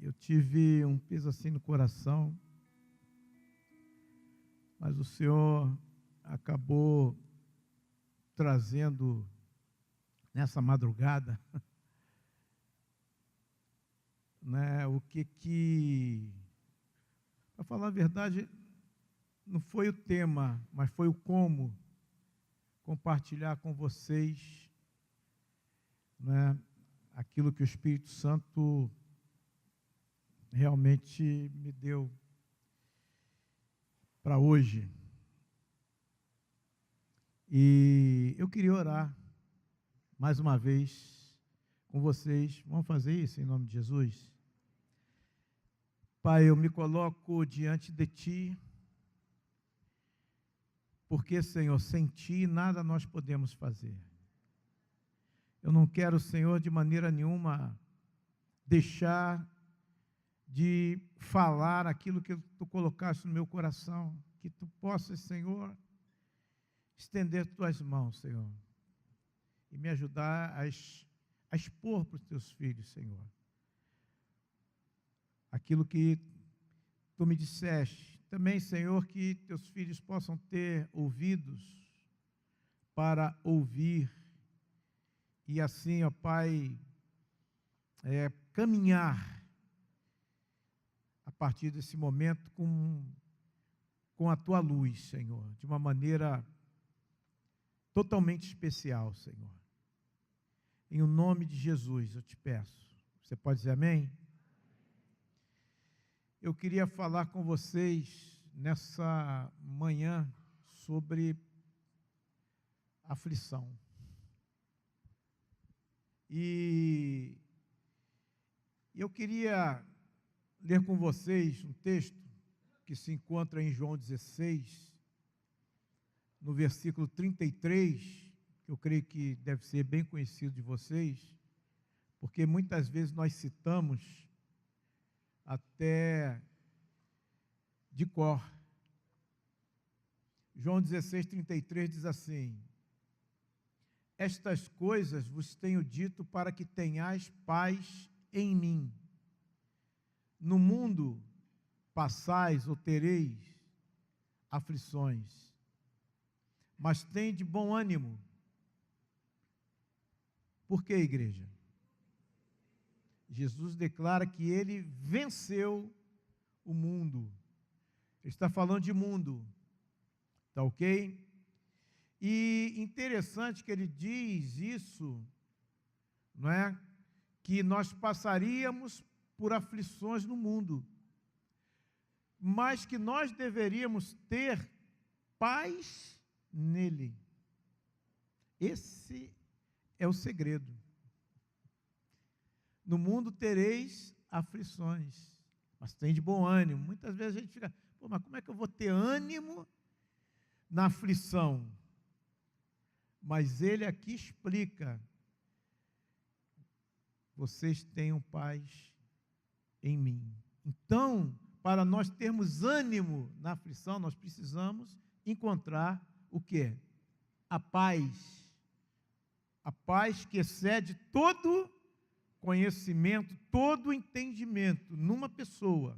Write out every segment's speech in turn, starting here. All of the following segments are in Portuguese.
Eu tive um peso assim no coração, mas o Senhor acabou trazendo nessa madrugada, né, para falar a verdade, não foi o tema, mas foi o como compartilhar com vocês, né, aquilo que o Espírito Santo realmente me deu para hoje. E eu queria orar mais uma vez com vocês. Vamos fazer isso em nome de Jesus? Pai, eu me coloco diante de Ti, porque, Senhor, sem Ti nada nós podemos fazer. Eu não quero, Senhor, de maneira nenhuma deixar de falar aquilo que Tu colocaste no meu coração, que Tu possas, Senhor, estender Tuas mãos, Senhor, e me ajudar a expor para os Teus filhos, Senhor, aquilo que Tu me disseste. Também, Senhor, que Teus filhos possam ter ouvidos para ouvir, e assim, ó Pai, caminhar a partir desse momento com a Tua luz, Senhor, de uma maneira totalmente especial, Senhor. Em o nome de Jesus eu te peço. Você pode dizer amém? Eu queria falar com vocês nessa manhã sobre aflição. E eu queria ler com vocês um texto que se encontra em João 16, no versículo 33, que eu creio que deve ser bem conhecido de vocês, porque muitas vezes nós citamos até de cor. João 16, 33 diz assim: estas coisas vos tenho dito para que tenhais paz em mim. No mundo passais ou tereis aflições, mas tende bom ânimo. Por que, igreja? Jesus declara que Ele venceu o mundo. Ele está falando de mundo, tá ok? E interessante que Ele diz isso, não é? Que nós passaríamos por aflições no mundo, mas que nós deveríamos ter paz nele. Esse é o segredo. No mundo tereis aflições, mas tem de bom ânimo. Muitas vezes a gente fica, mas como é que eu vou ter ânimo na aflição? Mas ele aqui explica: vocês tenham paz em mim. Então, para nós termos ânimo na aflição, nós precisamos encontrar o quê? A paz. A paz que excede todo conhecimento, todo entendimento numa pessoa.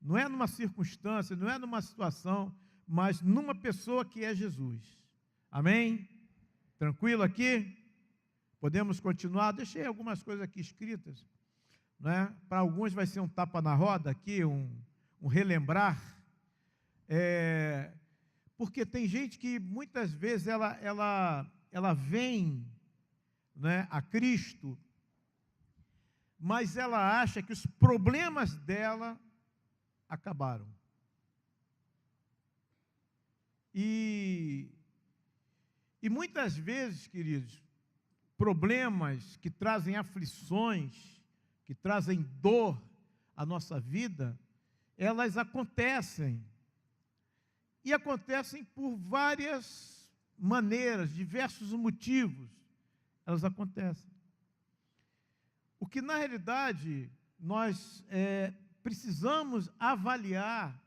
Não é numa circunstância, não é numa situação, mas numa pessoa que é Jesus. Amém? Tranquilo aqui? Podemos continuar? Deixei algumas coisas aqui escritas, né? Para alguns vai ser um tapa na roda aqui, um relembrar, porque tem gente que muitas vezes ela vem, né, a Cristo, mas ela acha que os problemas dela acabaram. E muitas vezes, queridos, problemas que trazem aflições, que trazem dor à nossa vida, elas acontecem. E acontecem por várias maneiras, diversos motivos, elas acontecem. O que, na realidade, nós precisamos avaliar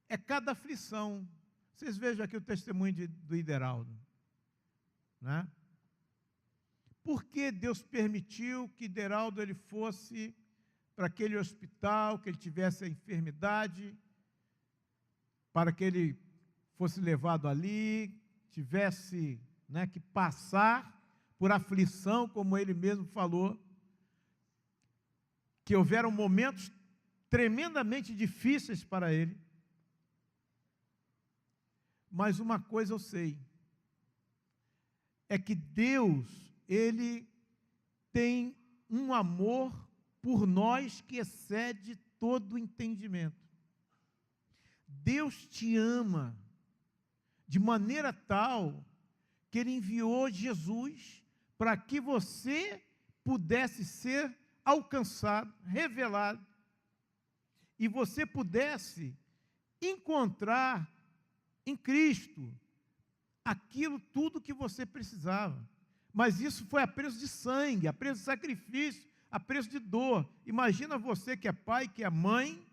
é cada aflição. Vocês vejam aqui o testemunho do Ideraldo, né? Por que Deus permitiu que Ideraldo ele fosse para aquele hospital, que ele tivesse a enfermidade, para que ele fosse levado ali, tivesse, né, que passar por aflição, como ele mesmo falou, que houveram momentos tremendamente difíceis para ele. Mas uma coisa eu sei, é que Deus, Ele tem um amor por nós que excede todo o entendimento. Deus te ama de maneira tal que Ele enviou Jesus para que você pudesse ser alcançado, revelado, e você pudesse encontrar em Cristo aquilo tudo que você precisava. Mas isso foi a preço de sangue, a preço de sacrifício, a preço de dor. Imagina você que é pai, que é mãe,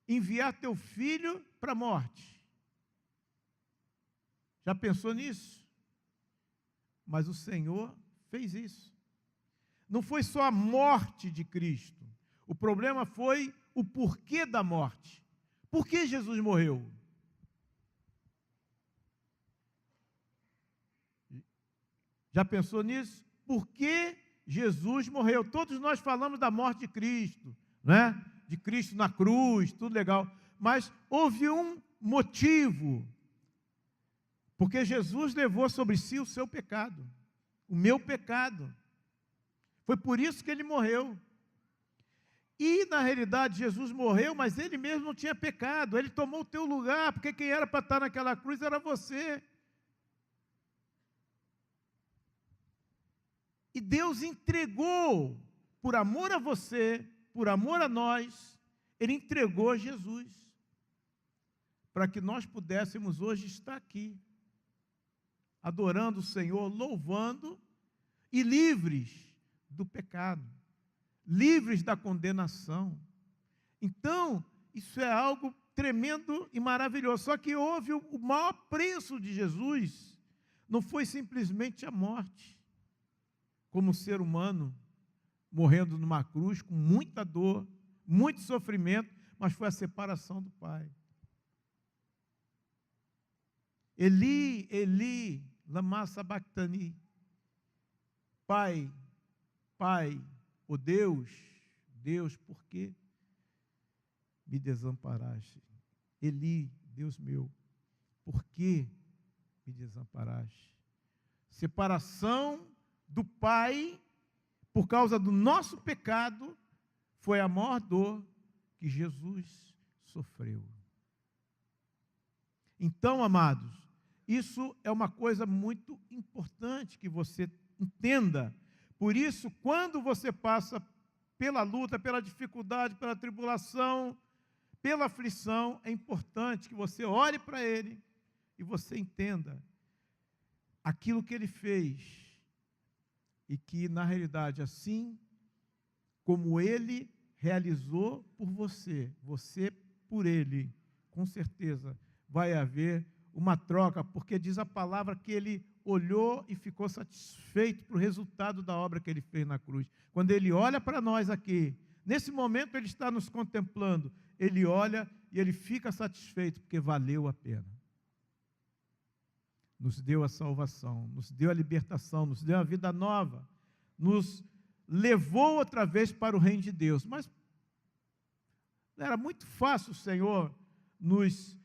enviar teu filho para a morte. Já pensou nisso? Mas o Senhor fez isso. Não foi só a morte de Cristo. O problema foi o porquê da morte. Por que Jesus morreu? Já pensou nisso? Por que Jesus morreu? Todos nós falamos da morte de Cristo, né? De Cristo na cruz, tudo legal. Mas houve um motivo. Porque Jesus levou sobre si o seu pecado, o meu pecado. Foi por isso que ele morreu. E, na realidade, Jesus morreu, mas ele mesmo não tinha pecado. Ele tomou o teu lugar, porque quem era para estar naquela cruz era você. E Deus entregou, por amor a você, por amor a nós, Ele entregou Jesus, para que nós pudéssemos hoje estar aqui, adorando o Senhor, louvando, e livres do pecado, livres da condenação. Então, isso é algo tremendo e maravilhoso. Só que houve o maior preço de Jesus, não foi simplesmente a morte, como ser humano, morrendo numa cruz, com muita dor, muito sofrimento, mas foi a separação do Pai. Eli, Eli, lama sabachthani. Pai, Pai, ó Deus, Deus, por que me desamparaste? Eli, Deus meu, por que me desamparaste? Separação do Pai, por causa do nosso pecado, foi a maior dor que Jesus sofreu. Então, amados, isso é uma coisa muito importante que você entenda. Por isso, quando você passa pela luta, pela dificuldade, pela tribulação, pela aflição, é importante que você ore para Ele e você entenda aquilo que Ele fez. E que, na realidade, assim como Ele realizou por você, você por Ele, com certeza vai haver uma troca, porque diz a palavra que Ele olhou e ficou satisfeito por resultado da obra que Ele fez na cruz. Quando Ele olha para nós aqui, nesse momento Ele está nos contemplando, Ele olha e Ele fica satisfeito, porque valeu a pena. Nos deu a salvação, nos deu a libertação, nos deu a vida nova, nos levou outra vez para o reino de Deus. Mas era muito fácil o Senhor nos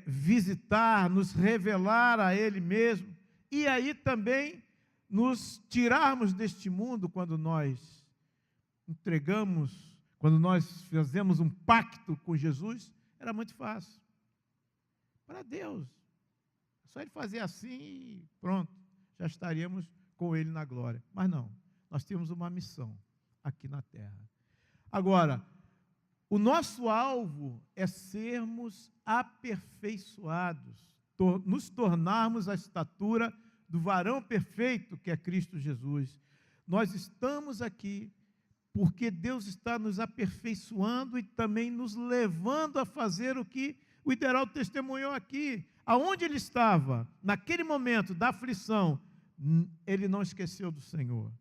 visitar, nos revelar a Ele mesmo, e aí também nos tirarmos deste mundo quando nós entregamos, quando nós fazemos um pacto com Jesus, era muito fácil. Para Deus. Só Ele fazer assim e pronto, já estaríamos com Ele na glória. Mas não, nós temos uma missão aqui na terra. Agora, o nosso alvo é sermos aperfeiçoados, nos tornarmos a estatura do varão perfeito que é Cristo Jesus. Nós estamos aqui porque Deus está nos aperfeiçoando e também nos levando a fazer o que o Ideraldo testemunhou aqui. Aonde ele estava, naquele momento da aflição, ele não esqueceu do Senhor.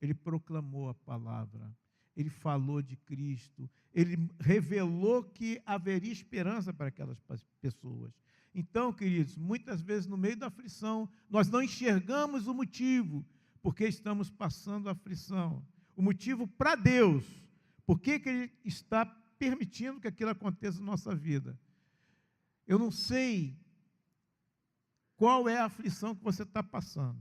Ele proclamou a palavra. ele falou de Cristo, ele revelou que haveria esperança para aquelas pessoas. Então, queridos, muitas vezes no meio da aflição, nós não enxergamos o motivo porque estamos passando aflição. O motivo para Deus, por que Ele está permitindo que aquilo aconteça na nossa vida. Eu não sei qual é a aflição que você está passando.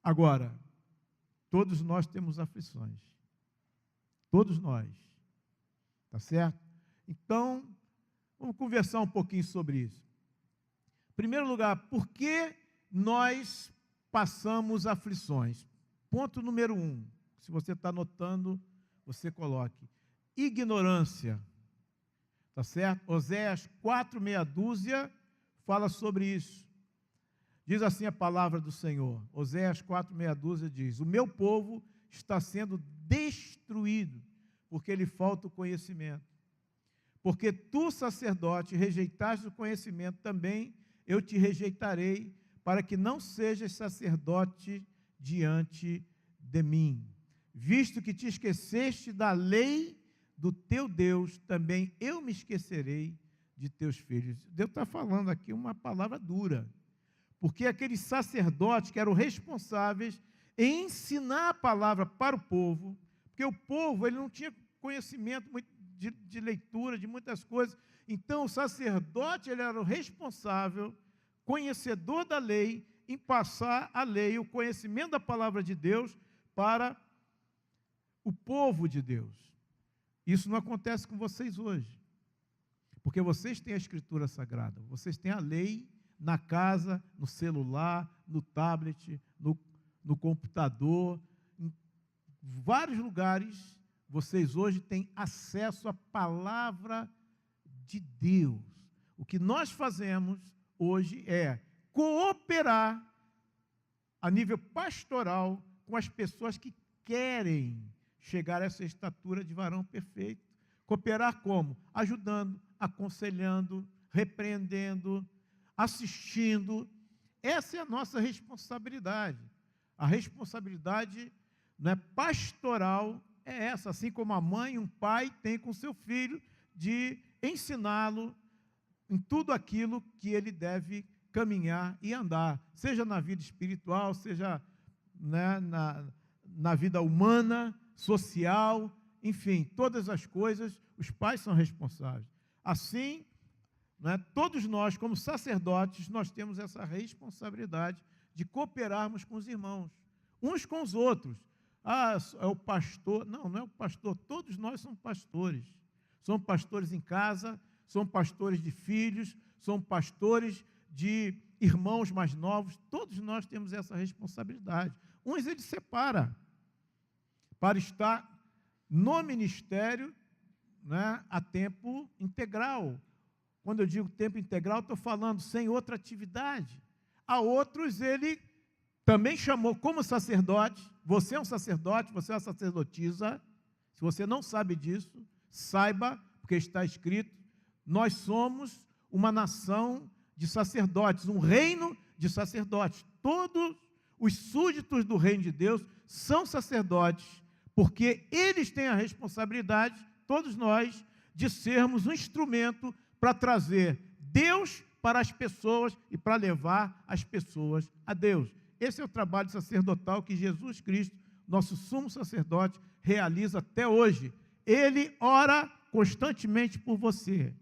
Agora, todos nós temos aflições. Todos nós. Tá certo? Então, vamos conversar um pouquinho sobre isso. Em primeiro lugar, por que nós passamos aflições? Ponto número 1. Se você está anotando, você coloque. Ignorância. Tá certo? Oséias 4, meia dúzia, fala sobre isso. Diz assim a palavra do Senhor. Oséias 4, meia dúzia diz: o meu povo está sendo destruído, porque lhe falta o conhecimento. Porque tu, sacerdote, rejeitaste o conhecimento, também eu te rejeitarei, para que não sejas sacerdote diante de mim. Visto que te esqueceste da lei do teu Deus, também eu me esquecerei de teus filhos. Deus está falando aqui uma palavra dura, porque aqueles sacerdotes que eram responsáveis em ensinar a palavra para o povo, porque o povo ele não tinha conhecimento muito de leitura, de muitas coisas, então o sacerdote ele era o responsável, conhecedor da lei, em passar a lei, o conhecimento da palavra de Deus para o povo de Deus. Isso não acontece com vocês hoje, porque vocês têm a Escritura Sagrada, vocês têm a lei na casa, no celular, no tablet, no computador, em vários lugares, vocês hoje têm acesso à palavra de Deus. O que nós fazemos hoje é cooperar a nível pastoral com as pessoas que querem chegar a essa estatura de varão perfeito. Cooperar como? Ajudando, aconselhando, repreendendo, assistindo. Essa é a nossa responsabilidade. A responsabilidade, né, pastoral é essa, assim como a mãe e um pai têm com seu filho, de ensiná-lo em tudo aquilo que ele deve caminhar e andar, seja na vida espiritual, seja, né, na vida humana, social, enfim, todas as coisas, os pais são responsáveis. Assim, né, todos nós, como sacerdotes, nós temos essa responsabilidade de cooperarmos com os irmãos, uns com os outros. Ah, é o pastor. Não, não é o pastor, todos nós somos pastores. Somos pastores em casa, somos pastores de filhos, somos pastores de irmãos mais novos, todos nós temos essa responsabilidade. Uns ele separa para estar no ministério, né, a tempo integral. Quando eu digo tempo integral, estou falando sem outra atividade. A outros ele também chamou como sacerdote. Você é um sacerdote, você é uma sacerdotisa. Se você não sabe disso, saiba, porque está escrito, nós somos uma nação de sacerdotes, um reino de sacerdotes. Todos os súditos do reino de Deus são sacerdotes, porque eles têm a responsabilidade, todos nós, de sermos um instrumento para trazer Deus para as pessoas e para levar as pessoas a Deus. Esse é o trabalho sacerdotal que Jesus Cristo, nosso sumo sacerdote, realiza até hoje. Ele ora constantemente por você.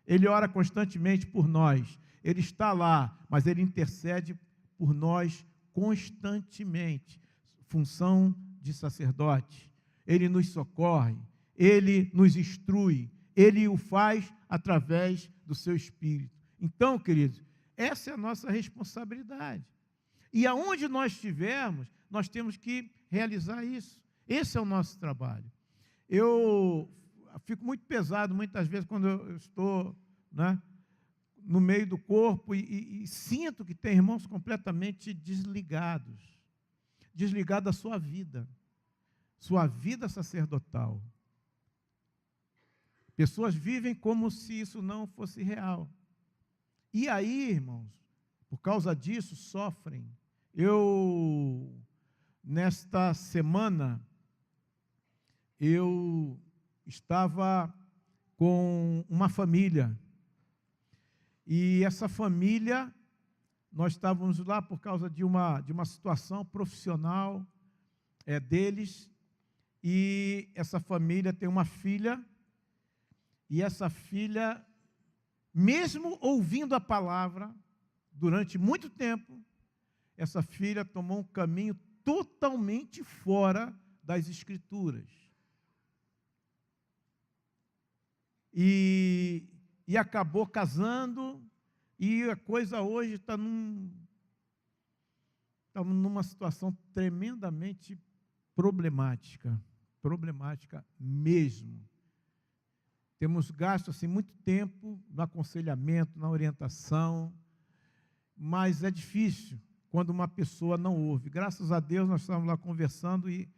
Ele ora constantemente por nós. Ele está lá, mas ele intercede por nós constantemente. Função de sacerdote. Ele nos socorre, ele nos instrui, ele o faz através do seu Espírito. Então, queridos, essa é a nossa responsabilidade. E aonde nós estivermos, nós temos que realizar isso. Esse é o nosso trabalho. Eu fico muito pesado muitas vezes quando eu estou, né, no meio do corpo e sinto que tem irmãos completamente desligados da sua vida sacerdotal. Pessoas vivem como se isso não fosse real. E aí, irmãos, por causa disso, sofrem. Eu nesta semana, eu estava com uma família, e essa família, nós estávamos lá por causa de uma situação profissional deles, e essa família tem uma filha, e essa filha, mesmo ouvindo a palavra, durante muito tempo, essa filha tomou um caminho totalmente fora das Escrituras. E acabou casando, e a coisa hoje está numa situação tremendamente problemática mesmo. Temos gasto assim, muito tempo no aconselhamento, na orientação, mas é difícil quando uma pessoa não ouve. Graças a Deus, nós estávamos lá conversando, e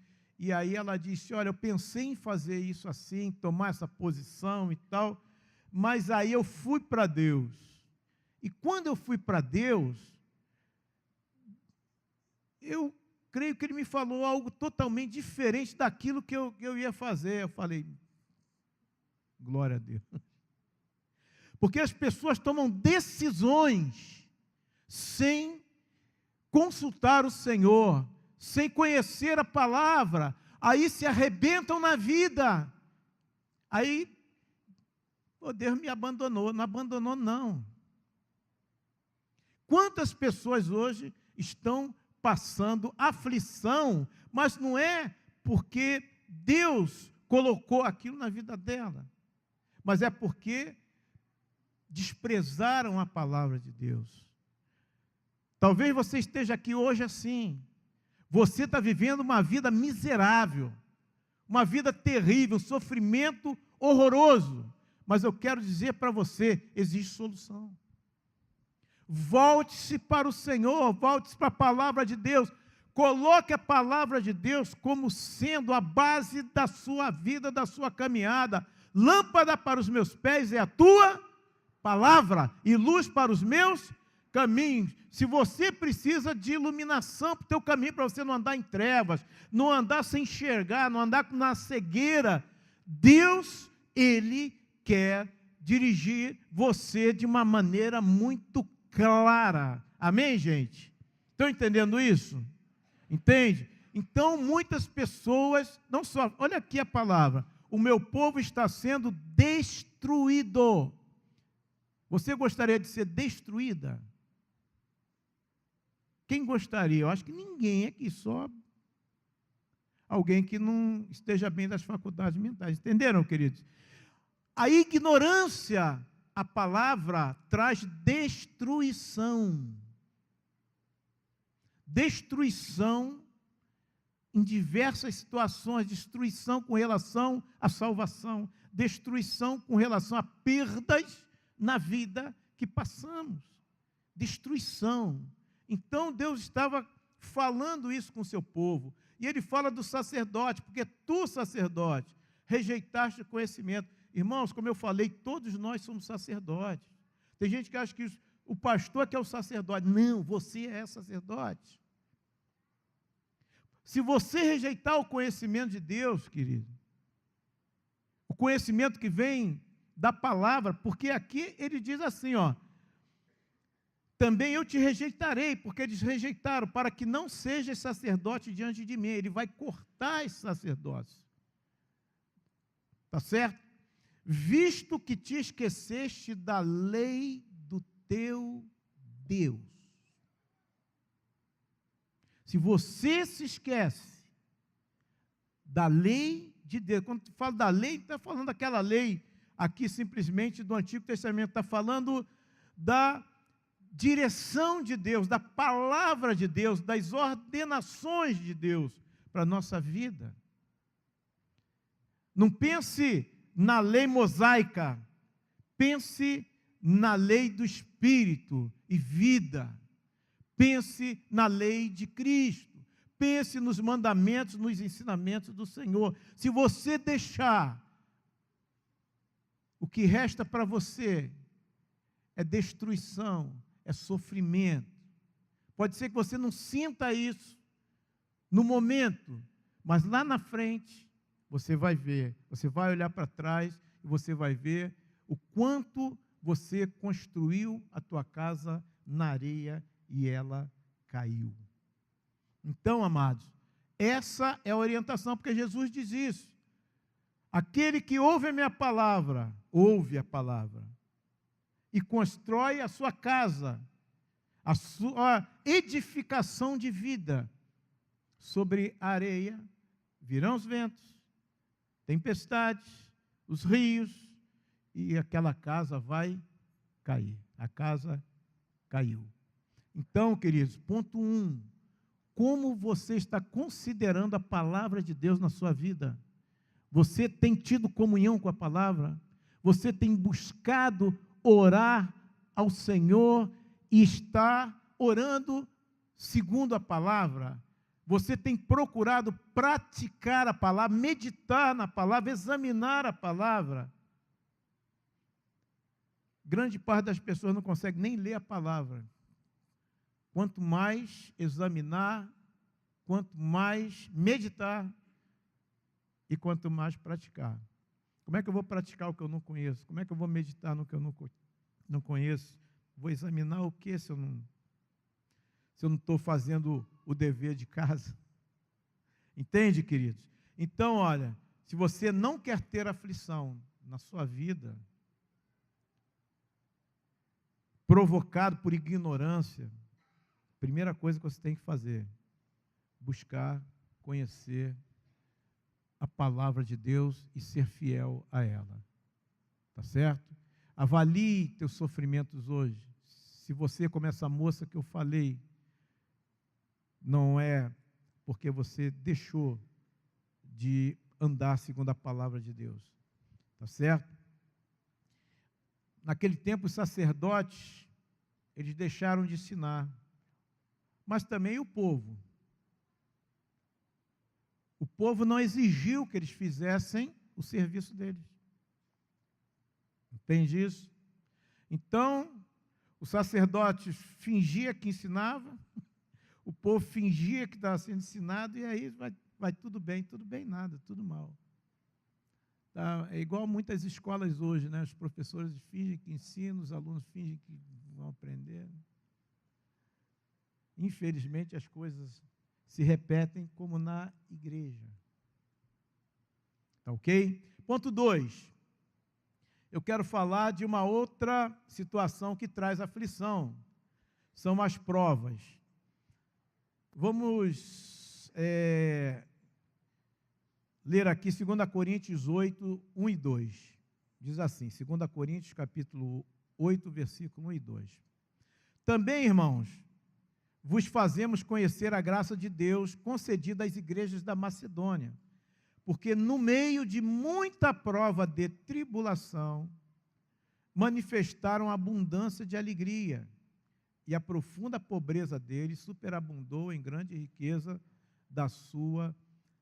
aí ela disse, olha, eu pensei em fazer isso assim, tomar essa posição e tal, mas aí eu fui para Deus. E quando eu fui para Deus, eu creio que Ele me falou algo totalmente diferente daquilo que eu ia fazer. Eu falei, glória a Deus. Porque as pessoas tomam decisões sem consultar o Senhor, sem conhecer a palavra, aí se arrebentam na vida. Aí, Deus me abandonou. Não abandonou, não. Quantas pessoas hoje estão passando aflição, mas não é porque Deus colocou aquilo na vida dela, mas é porque desprezaram a palavra de Deus. Talvez você esteja aqui hoje assim, você está vivendo uma vida miserável, uma vida terrível, um sofrimento horroroso, mas eu quero dizer para você, existe solução. Volte-se para o Senhor, volte-se para a palavra de Deus, coloque a palavra de Deus como sendo a base da sua vida, da sua caminhada. Lâmpada para os meus pés é a tua palavra, e luz para os meus caminhos. Se você precisa de iluminação para o teu caminho, para você não andar em trevas, não andar sem enxergar, não andar na cegueira, Deus, Ele quer dirigir você de uma maneira muito clara. Amém, gente? Estão entendendo isso? Entende? Então, muitas pessoas, não só, olha aqui a palavra, o meu povo está sendo destruído. Você gostaria de ser destruída? Quem gostaria? Eu acho que ninguém aqui, só alguém que não esteja bem das faculdades mentais. Entenderam, queridos? A ignorância, a palavra traz destruição. Destruição em diversas situações, destruição com relação à salvação, destruição com relação a perdas na vida que passamos. Destruição. Então Deus estava falando isso com o seu povo. E Ele fala do sacerdote, porque tu, sacerdote, rejeitaste o conhecimento. Irmãos, como eu falei, todos nós somos sacerdotes. Tem gente que acha que o pastor que é o sacerdote. Não, você é sacerdote. Se você rejeitar o conhecimento de Deus, querido, o conhecimento que vem da palavra, porque aqui ele diz assim, ó, também eu te rejeitarei, porque eles rejeitaram, para que não sejas sacerdote diante de mim. Ele vai cortar esse sacerdócio. Está certo? Visto que te esqueceste da lei do teu Deus. Se você se esquece da lei de Deus, quando fala da lei, está falando daquela lei aqui simplesmente do Antigo Testamento, está falando da direção de Deus, da palavra de Deus, das ordenações de Deus para a nossa vida. Não pense na lei mosaica, pense na lei do Espírito e vida, pense na lei de Cristo, pense nos mandamentos, nos ensinamentos do Senhor. Se você deixar, o que resta para você é destruição, é sofrimento. Pode ser que você não sinta isso, no momento, mas lá na frente, você vai ver, você vai olhar para trás e você vai ver o quanto você construiu a tua casa na areia e ela caiu. Então, amados, essa é a orientação, porque Jesus diz isso. Aquele que ouve a minha palavra, e constrói a sua casa, a sua edificação de vida sobre a areia, virão os ventos, tempestades, os rios, e aquela casa vai cair. A casa caiu. Então, queridos, ponto 1, como você está considerando a palavra de Deus na sua vida? Você tem tido comunhão com a palavra? Você tem buscado orar ao Senhor e está orando segundo a palavra? Você tem procurado praticar a palavra, meditar na palavra, examinar a palavra? Grande parte das pessoas não consegue nem ler a palavra. Quanto mais examinar, quanto mais meditar e quanto mais praticar. Como é que eu vou praticar o que eu não conheço? Como é que eu vou meditar no que eu não conheço? Vou examinar o que se eu não estou fazendo o dever de casa? Entende, queridos? Então, olha, se você não quer ter aflição na sua vida, provocado por ignorância, a primeira coisa que você tem que fazer, buscar conhecer a palavra de Deus e ser fiel a ela. Tá certo? Avalie teus sofrimentos hoje. Se você, como essa moça que eu falei, não é porque você deixou de andar segundo a palavra de Deus. Tá certo? Naquele tempo, os sacerdotes, eles deixaram de ensinar, mas também o povo. O povo não exigiu que eles fizessem o serviço deles. Entende isso? Então, o sacerdote fingia que ensinava, o povo fingia que estava sendo ensinado, e aí vai tudo bem nada, tudo mal. Tá? É igual muitas escolas hoje, né? Os professores fingem que ensinam, os alunos fingem que vão aprender. Infelizmente, as coisas se repetem como na igreja. Tá ok? Ponto 2. Eu quero falar de uma outra situação que traz aflição. São as provas. Vamos ler aqui 2 Coríntios 8, 1 e 2. Diz assim, 2 Coríntios capítulo 8, versículo 1 e 2. Também, irmãos, vos fazemos conhecer a graça de Deus concedida às igrejas da Macedônia, porque no meio de muita prova de tribulação, manifestaram abundância de alegria, e a profunda pobreza deles superabundou em grande riqueza da sua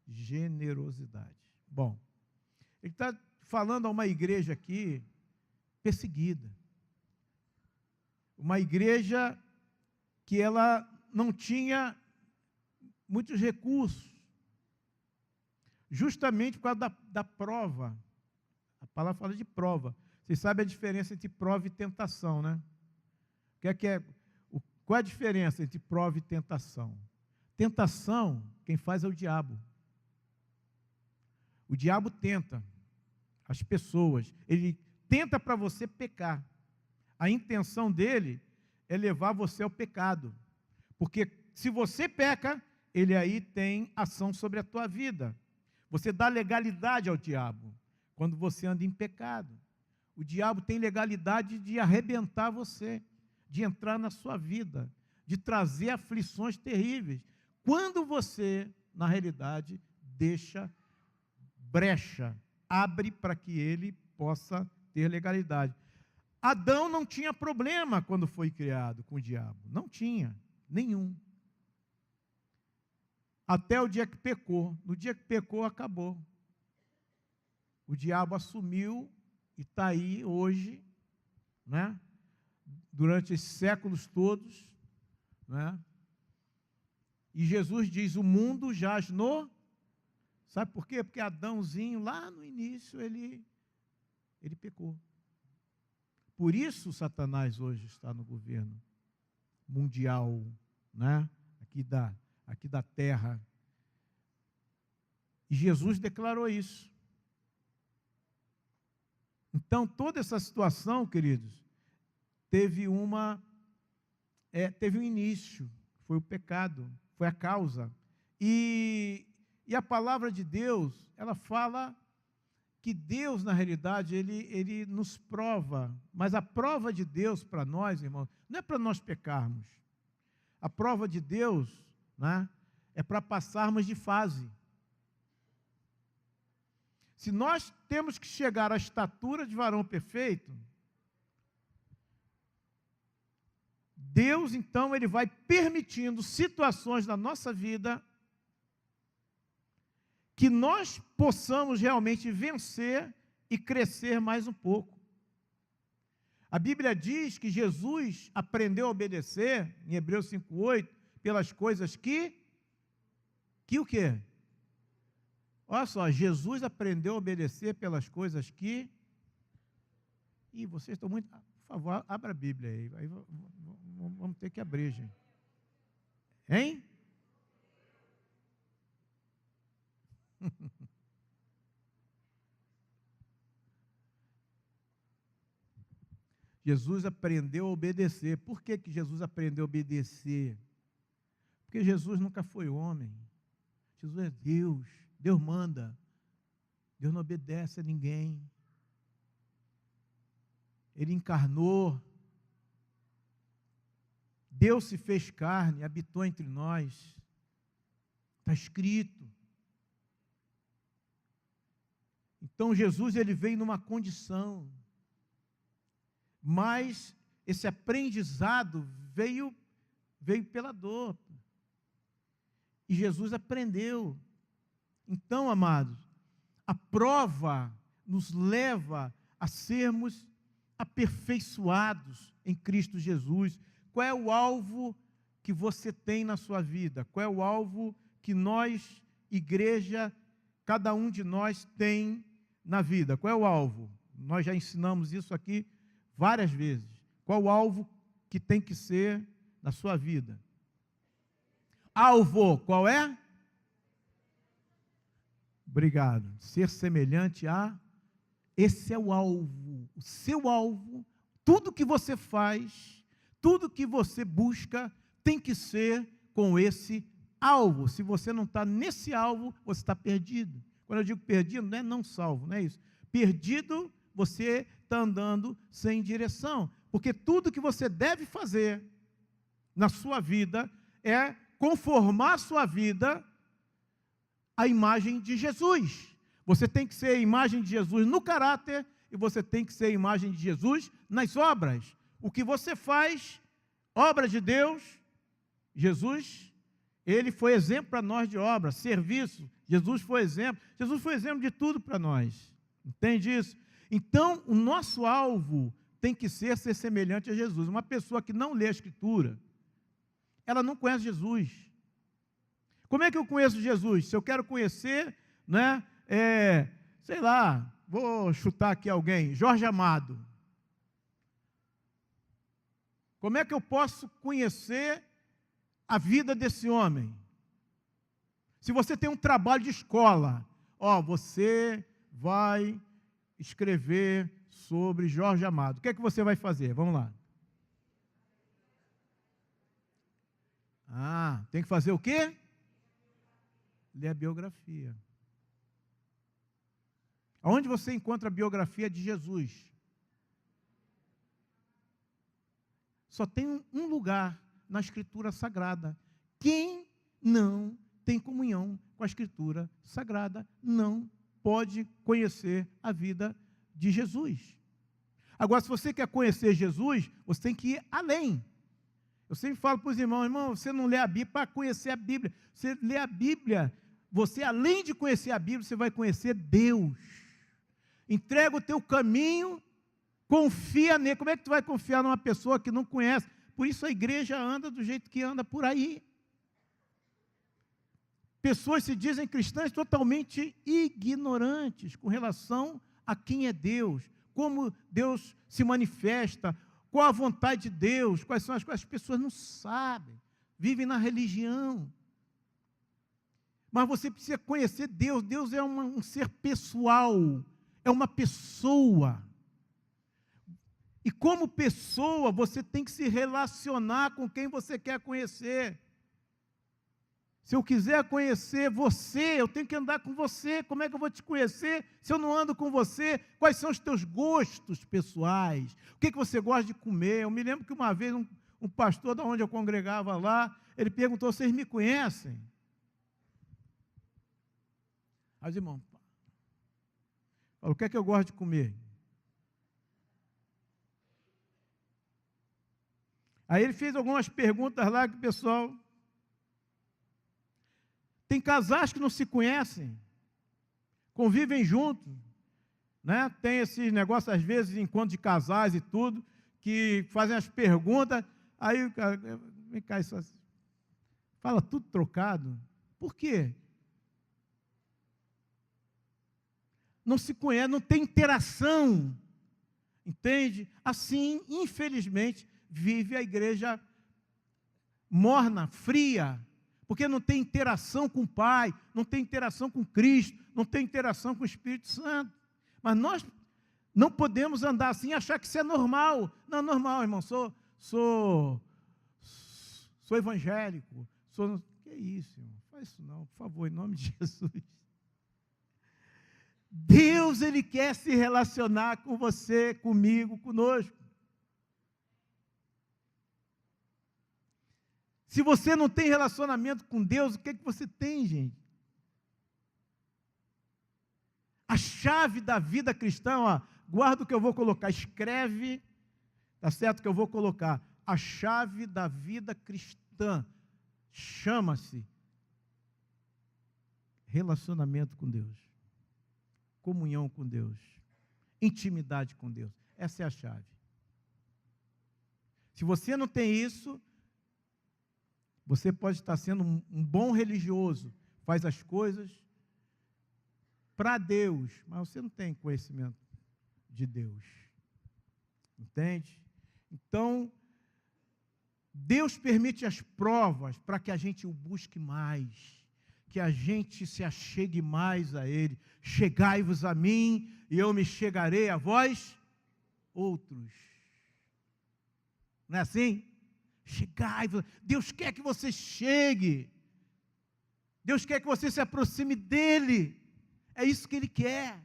generosidade. Bom, ele está falando a uma igreja aqui perseguida, uma igreja que ela não tinha muitos recursos, justamente por causa da prova. A palavra fala de prova. Vocês sabem a diferença entre prova e tentação, né? Qual é a diferença entre prova e tentação? Tentação, quem faz é o diabo. O diabo tenta as pessoas. Ele tenta para você pecar. A intenção dele é levar você ao pecado. Porque se você peca, ele aí tem ação sobre a tua vida. Você dá legalidade ao diabo quando você anda em pecado. O diabo tem legalidade de arrebentar você, de entrar na sua vida, de trazer aflições terríveis. Quando você, na realidade, deixa brecha, abre para que ele possa ter legalidade. Adão não tinha problema quando foi criado com o diabo. Não tinha, nenhum. Até o dia que pecou. No dia que pecou, acabou. O diabo assumiu e está aí hoje, né? Durante esses séculos todos, né? E Jesus diz, o mundo jaz no... Sabe por quê? Porque Adãozinho, lá no início, ele pecou. Por isso Satanás hoje está no governo mundial, né? aqui da terra. E Jesus declarou isso. Então, toda essa situação, queridos, teve um início, foi o pecado, foi a causa. E a palavra de Deus, ela fala que Deus, na realidade, ele nos prova, mas a prova de Deus para nós, irmãos, não é para nós pecarmos. A prova de Deus, né, é para passarmos de fase. Se nós temos que chegar à estatura de varão perfeito, Deus, então, ele vai permitindo situações na nossa vida que nós possamos realmente vencer e crescer mais um pouco. A Bíblia diz que Jesus aprendeu a obedecer, em Hebreus 5:8, pelas coisas que o quê? Olha só, Jesus aprendeu a obedecer pelas coisas que... Ih, vocês estão muito... Por favor, abra a Bíblia aí vamos ter que abrir, gente. Hein? Jesus aprendeu a obedecer. Por que Jesus aprendeu a obedecer? Porque Jesus nunca foi homem. Jesus é Deus. Deus manda. Deus não obedece a ninguém. Ele encarnou. Deus se fez carne, habitou entre nós. Está escrito. Então Jesus, ele veio numa condição, mas esse aprendizado veio pela dor. E Jesus aprendeu. Então, amados, a prova nos leva a sermos aperfeiçoados em Cristo Jesus. Qual é o alvo que você tem na sua vida? Qual é o alvo que nós, igreja, cada um de nós tem na vida? Qual é o alvo? Nós já ensinamos isso aqui várias vezes. Qual o alvo que tem que ser na sua vida? Alvo, qual é? Obrigado. Ser semelhante a... Esse é o alvo. O seu alvo, tudo que você faz, tudo que você busca, tem que ser com esse alvo. Se você não está nesse alvo, você está perdido. Quando eu digo perdido, não é não salvo, não é isso. Perdido, você está andando sem direção. Porque tudo que você deve fazer na sua vida é conformar a sua vida à imagem de Jesus. Você tem que ser a imagem de Jesus no caráter e você tem que ser a imagem de Jesus nas obras. O que você faz, obra de Deus, Jesus, ele foi exemplo para nós de obra, serviço, Jesus foi exemplo de tudo para nós, entende isso? Então, o nosso alvo tem que ser semelhante a Jesus. Uma pessoa que não lê a Escritura, ela não conhece Jesus. Como é que eu conheço Jesus? Se eu quero conhecer, né, sei lá, vou chutar aqui alguém, Jorge Amado. Como é que eu posso conhecer a vida desse homem? Se você tem um trabalho de escola, você vai escrever sobre Jorge Amado. O que é que você vai fazer? Vamos lá. Tem que fazer o quê? Ler a biografia. Aonde você encontra a biografia de Jesus? Só tem um lugar na Escritura Sagrada. Quem não tem comunhão com a Escritura Sagrada não pode conhecer a vida de Jesus. Agora, se você quer conhecer Jesus, você tem que ir além. Eu sempre falo para os irmãos, você não lê a Bíblia para conhecer a Bíblia. Você lê a Bíblia, você além de conhecer a Bíblia, você vai conhecer Deus. Entrega o teu caminho, confia nele. Como é que tu vai confiar numa pessoa que não conhece? Por isso a igreja anda do jeito que anda por aí. pessoas se dizem cristãs totalmente ignorantes com relação a quem é Deus, como Deus se manifesta, qual a vontade de Deus, quais são as coisas. As pessoas não sabem, vivem na religião. Mas você precisa conhecer Deus. Deus é um ser pessoal, é uma pessoa. E como pessoa, você tem que se relacionar com quem você quer conhecer. Se eu quiser conhecer você, eu tenho que andar com você. Como é que eu vou te conhecer se eu não ando com você? Quais são os teus gostos pessoais? O que você gosta de comer? Eu me lembro que uma vez um pastor da onde eu congregava lá, ele perguntou: vocês me conhecem? Aí os irmãos, o que é que eu gosto de comer? Aí ele fez algumas perguntas lá que o pessoal... Tem casais que não se conhecem, convivem juntos, né? Tem esses negócios, às vezes, encontros de casais e tudo, que fazem as perguntas, aí o cara, vem cá, isso assim, fala tudo trocado. Por quê? Não se conhece, não tem interação, entende? Assim, infelizmente, vive a igreja morna, fria, porque não tem interação com o Pai, não tem interação com Cristo, não tem interação com o Espírito Santo. Mas nós não podemos andar assim e achar que isso é normal. Não é normal, irmão, sou evangélico, que isso, irmão? Faz isso não, por favor, em nome de Jesus. Deus, Ele quer se relacionar com você, comigo, conosco. Se você não tem relacionamento com Deus, o que é que você tem, gente? A chave da vida cristã, ó, guarda o que eu vou colocar, escreve, tá certo que eu vou colocar. A chave da vida cristã chama-se relacionamento com Deus, comunhão com Deus, intimidade com Deus. Essa é a chave. Se você não tem isso, você pode estar sendo um bom religioso, faz as coisas para Deus, mas você não tem conhecimento de Deus. Entende? Então, Deus permite as provas para que a gente o busque mais, que a gente se achegue mais a Ele. Chegai-vos a mim, e eu me chegarei a vós outros. Não é assim? Chegai-vos. Deus quer que você chegue. Deus quer que você se aproxime dEle. É isso que Ele quer.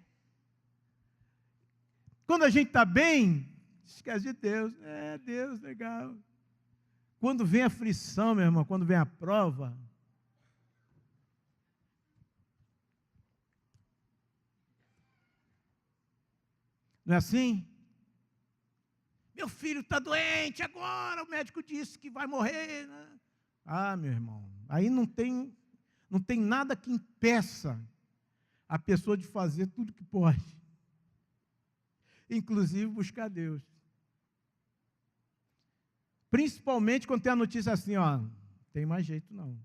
Quando a gente está bem, esquece de Deus. É, Deus, legal. Quando vem a aflição, meu irmão, quando vem a prova, não é assim? Meu filho está doente agora, o médico disse que vai morrer. Né? Ah, meu irmão, aí não tem nada que impeça a pessoa de fazer tudo que pode, inclusive buscar Deus. Principalmente quando tem a notícia assim, ó, não tem mais jeito não.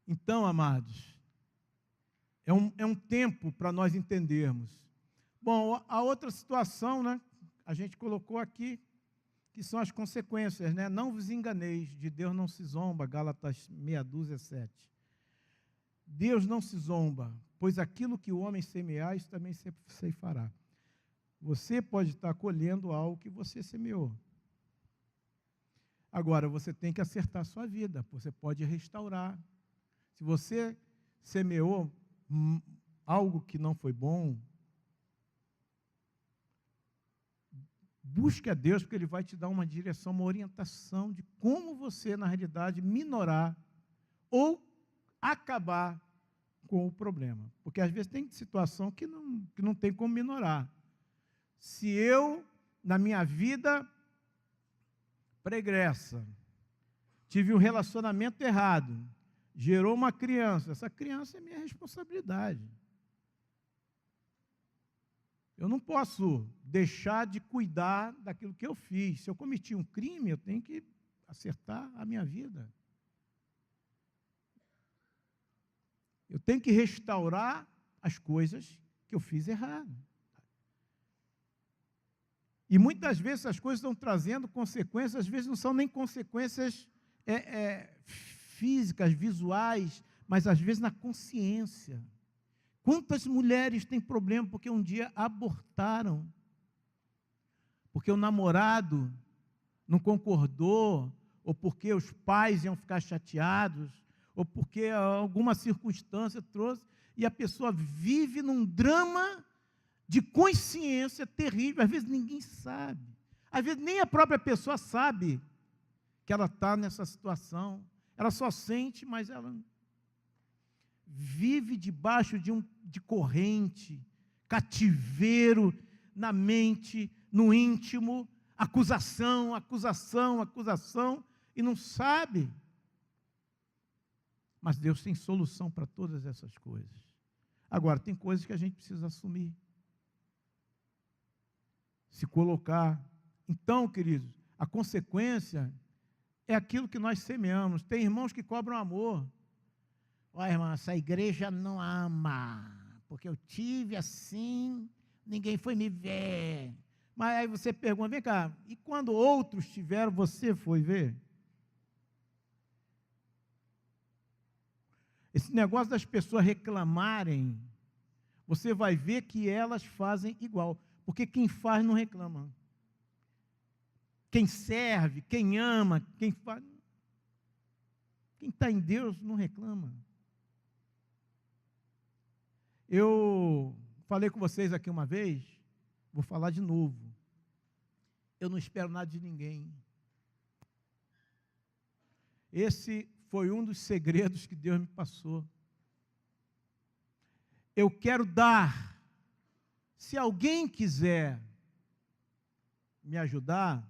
Então, amados, é um tempo para nós entendermos. Bom, a outra situação, né, a gente colocou aqui, que são as consequências, né? Não vos enganeis, de Deus não se zomba, Gálatas 6:7. Deus não se zomba, pois aquilo que o homem semear, isso também se fará. Você pode estar colhendo algo que você semeou. Agora, você tem que acertar a sua vida, você pode restaurar. Se você semeou algo que não foi bom, busque a Deus, porque Ele vai te dar uma direção, uma orientação de como você, na realidade, minorar ou acabar com o problema. Porque, às vezes, tem situação que não tem como minorar. Se eu, na minha vida pregressa, tive um relacionamento errado, gerou uma criança, essa criança é minha responsabilidade. Eu não posso deixar de cuidar daquilo que eu fiz. Se eu cometi um crime, eu tenho que acertar a minha vida. Eu tenho que restaurar as coisas que eu fiz errado. E muitas vezes as coisas estão trazendo consequências, às vezes não são nem consequências físicas, visuais, mas às vezes na consciência. Quantas mulheres têm problema porque um dia abortaram? Porque o namorado não concordou, ou porque os pais iam ficar chateados, ou porque alguma circunstância trouxe, e a pessoa vive num drama de consciência terrível. Às vezes ninguém sabe, às vezes nem a própria pessoa sabe que ela está nessa situação, ela só sente, mas ela vive debaixo de corrente, cativeiro na mente, no íntimo, acusação, acusação, acusação, e não sabe. Mas Deus tem solução para todas essas coisas. Agora, tem coisas que a gente precisa assumir, se colocar. Então, queridos, a consequência é aquilo que nós semeamos. Tem irmãos que cobram amor. Olha, irmã, essa igreja não ama, porque eu tive assim, ninguém foi me ver. Mas aí você pergunta, vem cá, e quando outros tiveram, você foi ver? Esse negócio das pessoas reclamarem, você vai ver que elas fazem igual, porque quem faz não reclama. Quem serve, quem ama, quem faz, quem está em Deus não reclama. Eu falei com vocês aqui uma vez, vou falar de novo. Eu não espero nada de ninguém. Esse foi um dos segredos que Deus me passou. Eu quero dar. Se alguém quiser me ajudar,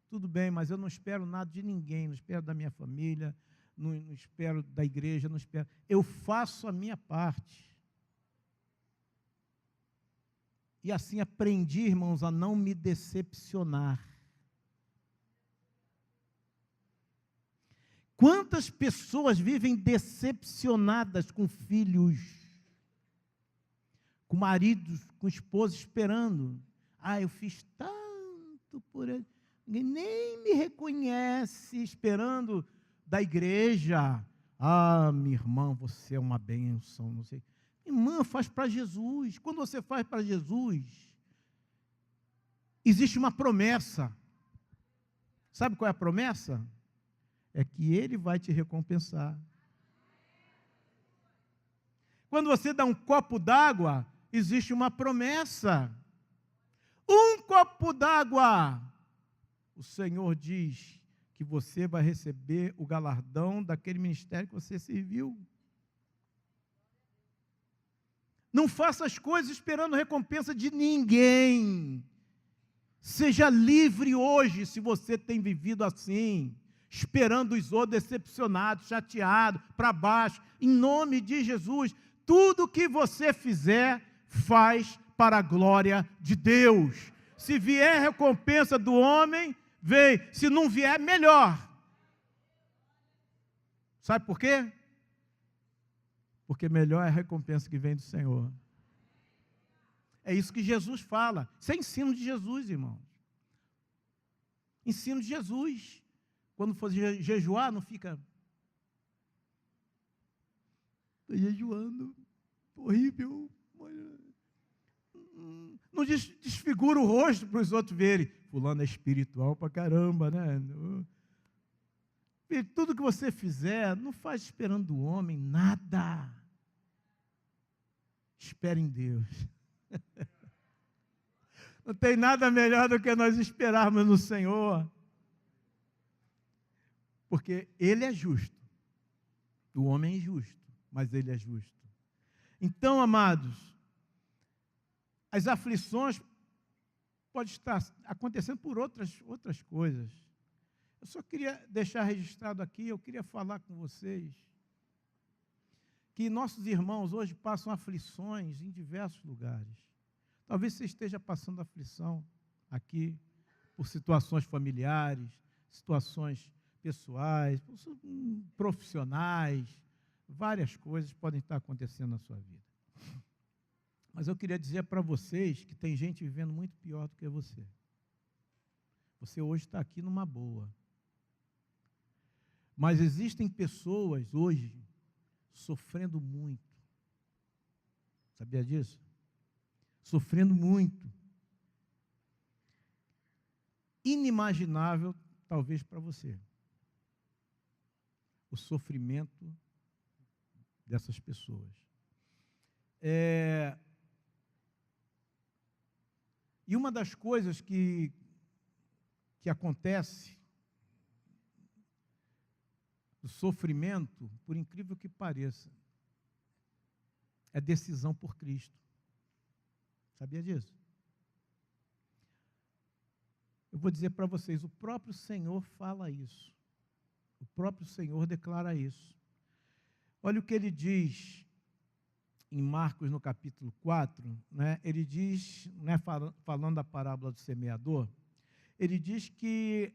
tudo bem, mas eu não espero nada de ninguém, não espero da minha família, não espero da igreja, não espero. Eu faço a minha parte. E assim aprendi, irmãos, a não me decepcionar. Quantas pessoas vivem decepcionadas com filhos, com maridos, com esposas esperando? Ah, eu fiz tanto por ele, ninguém nem me reconhece, esperando da igreja. Ah, minha irmã, você é uma bênção, não sei. Irmã, faz para Jesus. Quando você faz para Jesus, existe uma promessa. Sabe qual é a promessa? É que Ele vai te recompensar. Quando você dá um copo d'água, existe uma promessa. Um copo d'água. O Senhor diz que você vai receber o galardão daquele ministério que você serviu. Não faça as coisas esperando recompensa de ninguém. Seja livre hoje, se você tem vivido assim, esperando os outros, decepcionados, chateados, para baixo. Em nome de Jesus, tudo que você fizer, faz para a glória de Deus. Se vier recompensa do homem, vem. Se não vier, melhor. Sabe por quê? Porque melhor é a recompensa que vem do Senhor. É isso que Jesus fala. Isso é ensino de Jesus, irmãos. Ensino de Jesus. Quando for jejuar, não fica... Estou jejuando, horrível. Não desfigura o rosto para os outros verem. Fulano é espiritual para caramba, né? Tudo que você fizer, não faz esperando do homem nada. Espere em Deus. Não tem nada melhor do que nós esperarmos no Senhor. Porque Ele é justo. O homem é injusto, mas Ele é justo. Então, amados, as aflições podem estar acontecendo por outras coisas. Eu só queria deixar registrado aqui, eu queria falar com vocês, que nossos irmãos hoje passam aflições em diversos lugares. Talvez você esteja passando aflição aqui, por situações familiares, situações pessoais, profissionais, várias coisas podem estar acontecendo na sua vida. Mas eu queria dizer para vocês que tem gente vivendo muito pior do que você. Você hoje está aqui numa boa. Mas existem pessoas hoje sofrendo muito. Sabia disso? Sofrendo muito. Inimaginável, talvez, para você. O sofrimento dessas pessoas. E uma das coisas que acontece do sofrimento, por incrível que pareça, é decisão por Cristo. Sabia disso? Eu vou dizer para vocês, o próprio Senhor fala isso. O próprio Senhor declara isso. Olha o que ele diz em Marcos, no capítulo 4, né? Ele diz, né, falando da parábola do semeador, ele diz que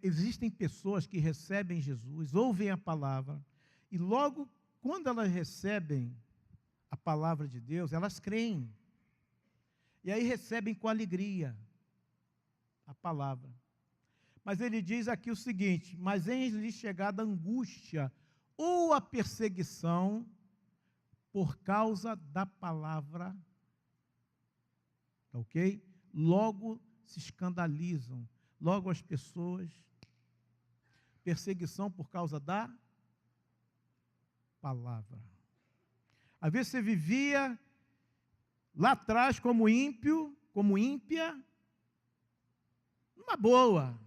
existem pessoas que recebem Jesus, ouvem a palavra, e logo quando elas recebem a palavra de Deus, elas creem. E aí recebem com alegria a palavra. Mas ele diz aqui o seguinte: mas em lhes chegada a angústia ou a perseguição por causa da palavra, ok? Logo se escandalizam, logo as pessoas, perseguição por causa da palavra. Às vezes você vivia lá atrás como ímpio, como ímpia, numa boa,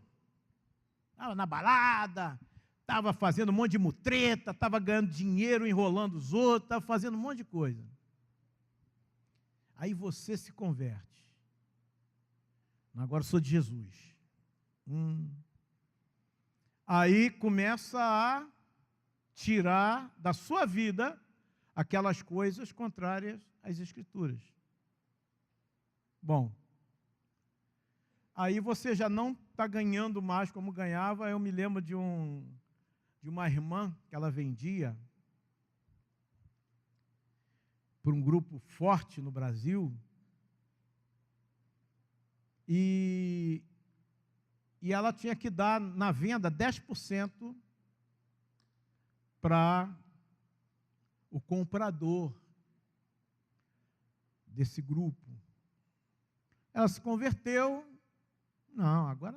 estava na balada, estava fazendo um monte de mutreta, estava ganhando dinheiro, enrolando os outros, estava fazendo um monte de coisa. Aí você se converte. Agora sou de Jesus. Aí começa a tirar da sua vida aquelas coisas contrárias às Escrituras. Bom, aí você já não está ganhando mais como ganhava. Eu me lembro de uma irmã que ela vendia para um grupo forte no Brasil, e ela tinha que dar na venda 10% para o comprador desse grupo. Ela se converteu. Não, agora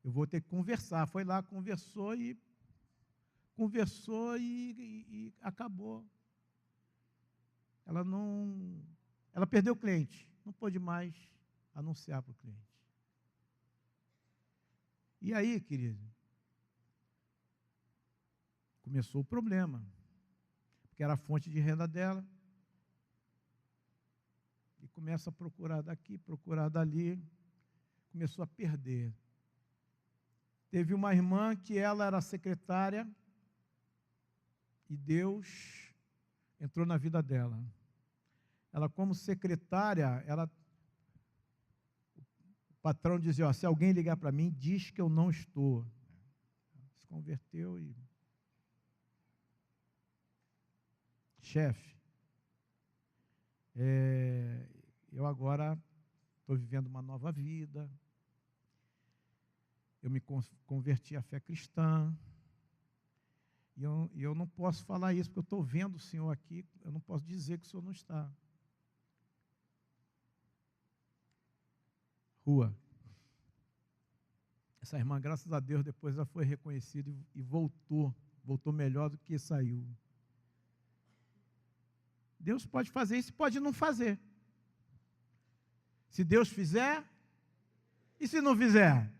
eu vou ter que conversar. Foi lá, conversou e acabou. Ela perdeu o cliente, não pôde mais anunciar para o cliente. E aí, querido, começou o problema, porque era a fonte de renda dela, e começa a procurar daqui, procurar dali, começou a perder. Teve uma irmã que ela era secretária, e Deus entrou na vida dela. Ela, como secretária, o patrão dizia: ó, se alguém ligar para mim, diz que eu não estou. Se converteu e... Chefe, eu agora estou vivendo uma nova vida, eu me converti à fé cristã, e eu não posso falar isso, porque eu estou vendo o senhor aqui, eu não posso dizer que o senhor não está. Rua. Essa irmã, graças a Deus, depois ela foi reconhecida e voltou melhor do que saiu. Deus pode fazer isso e pode não fazer. Se Deus fizer, e se não fizer?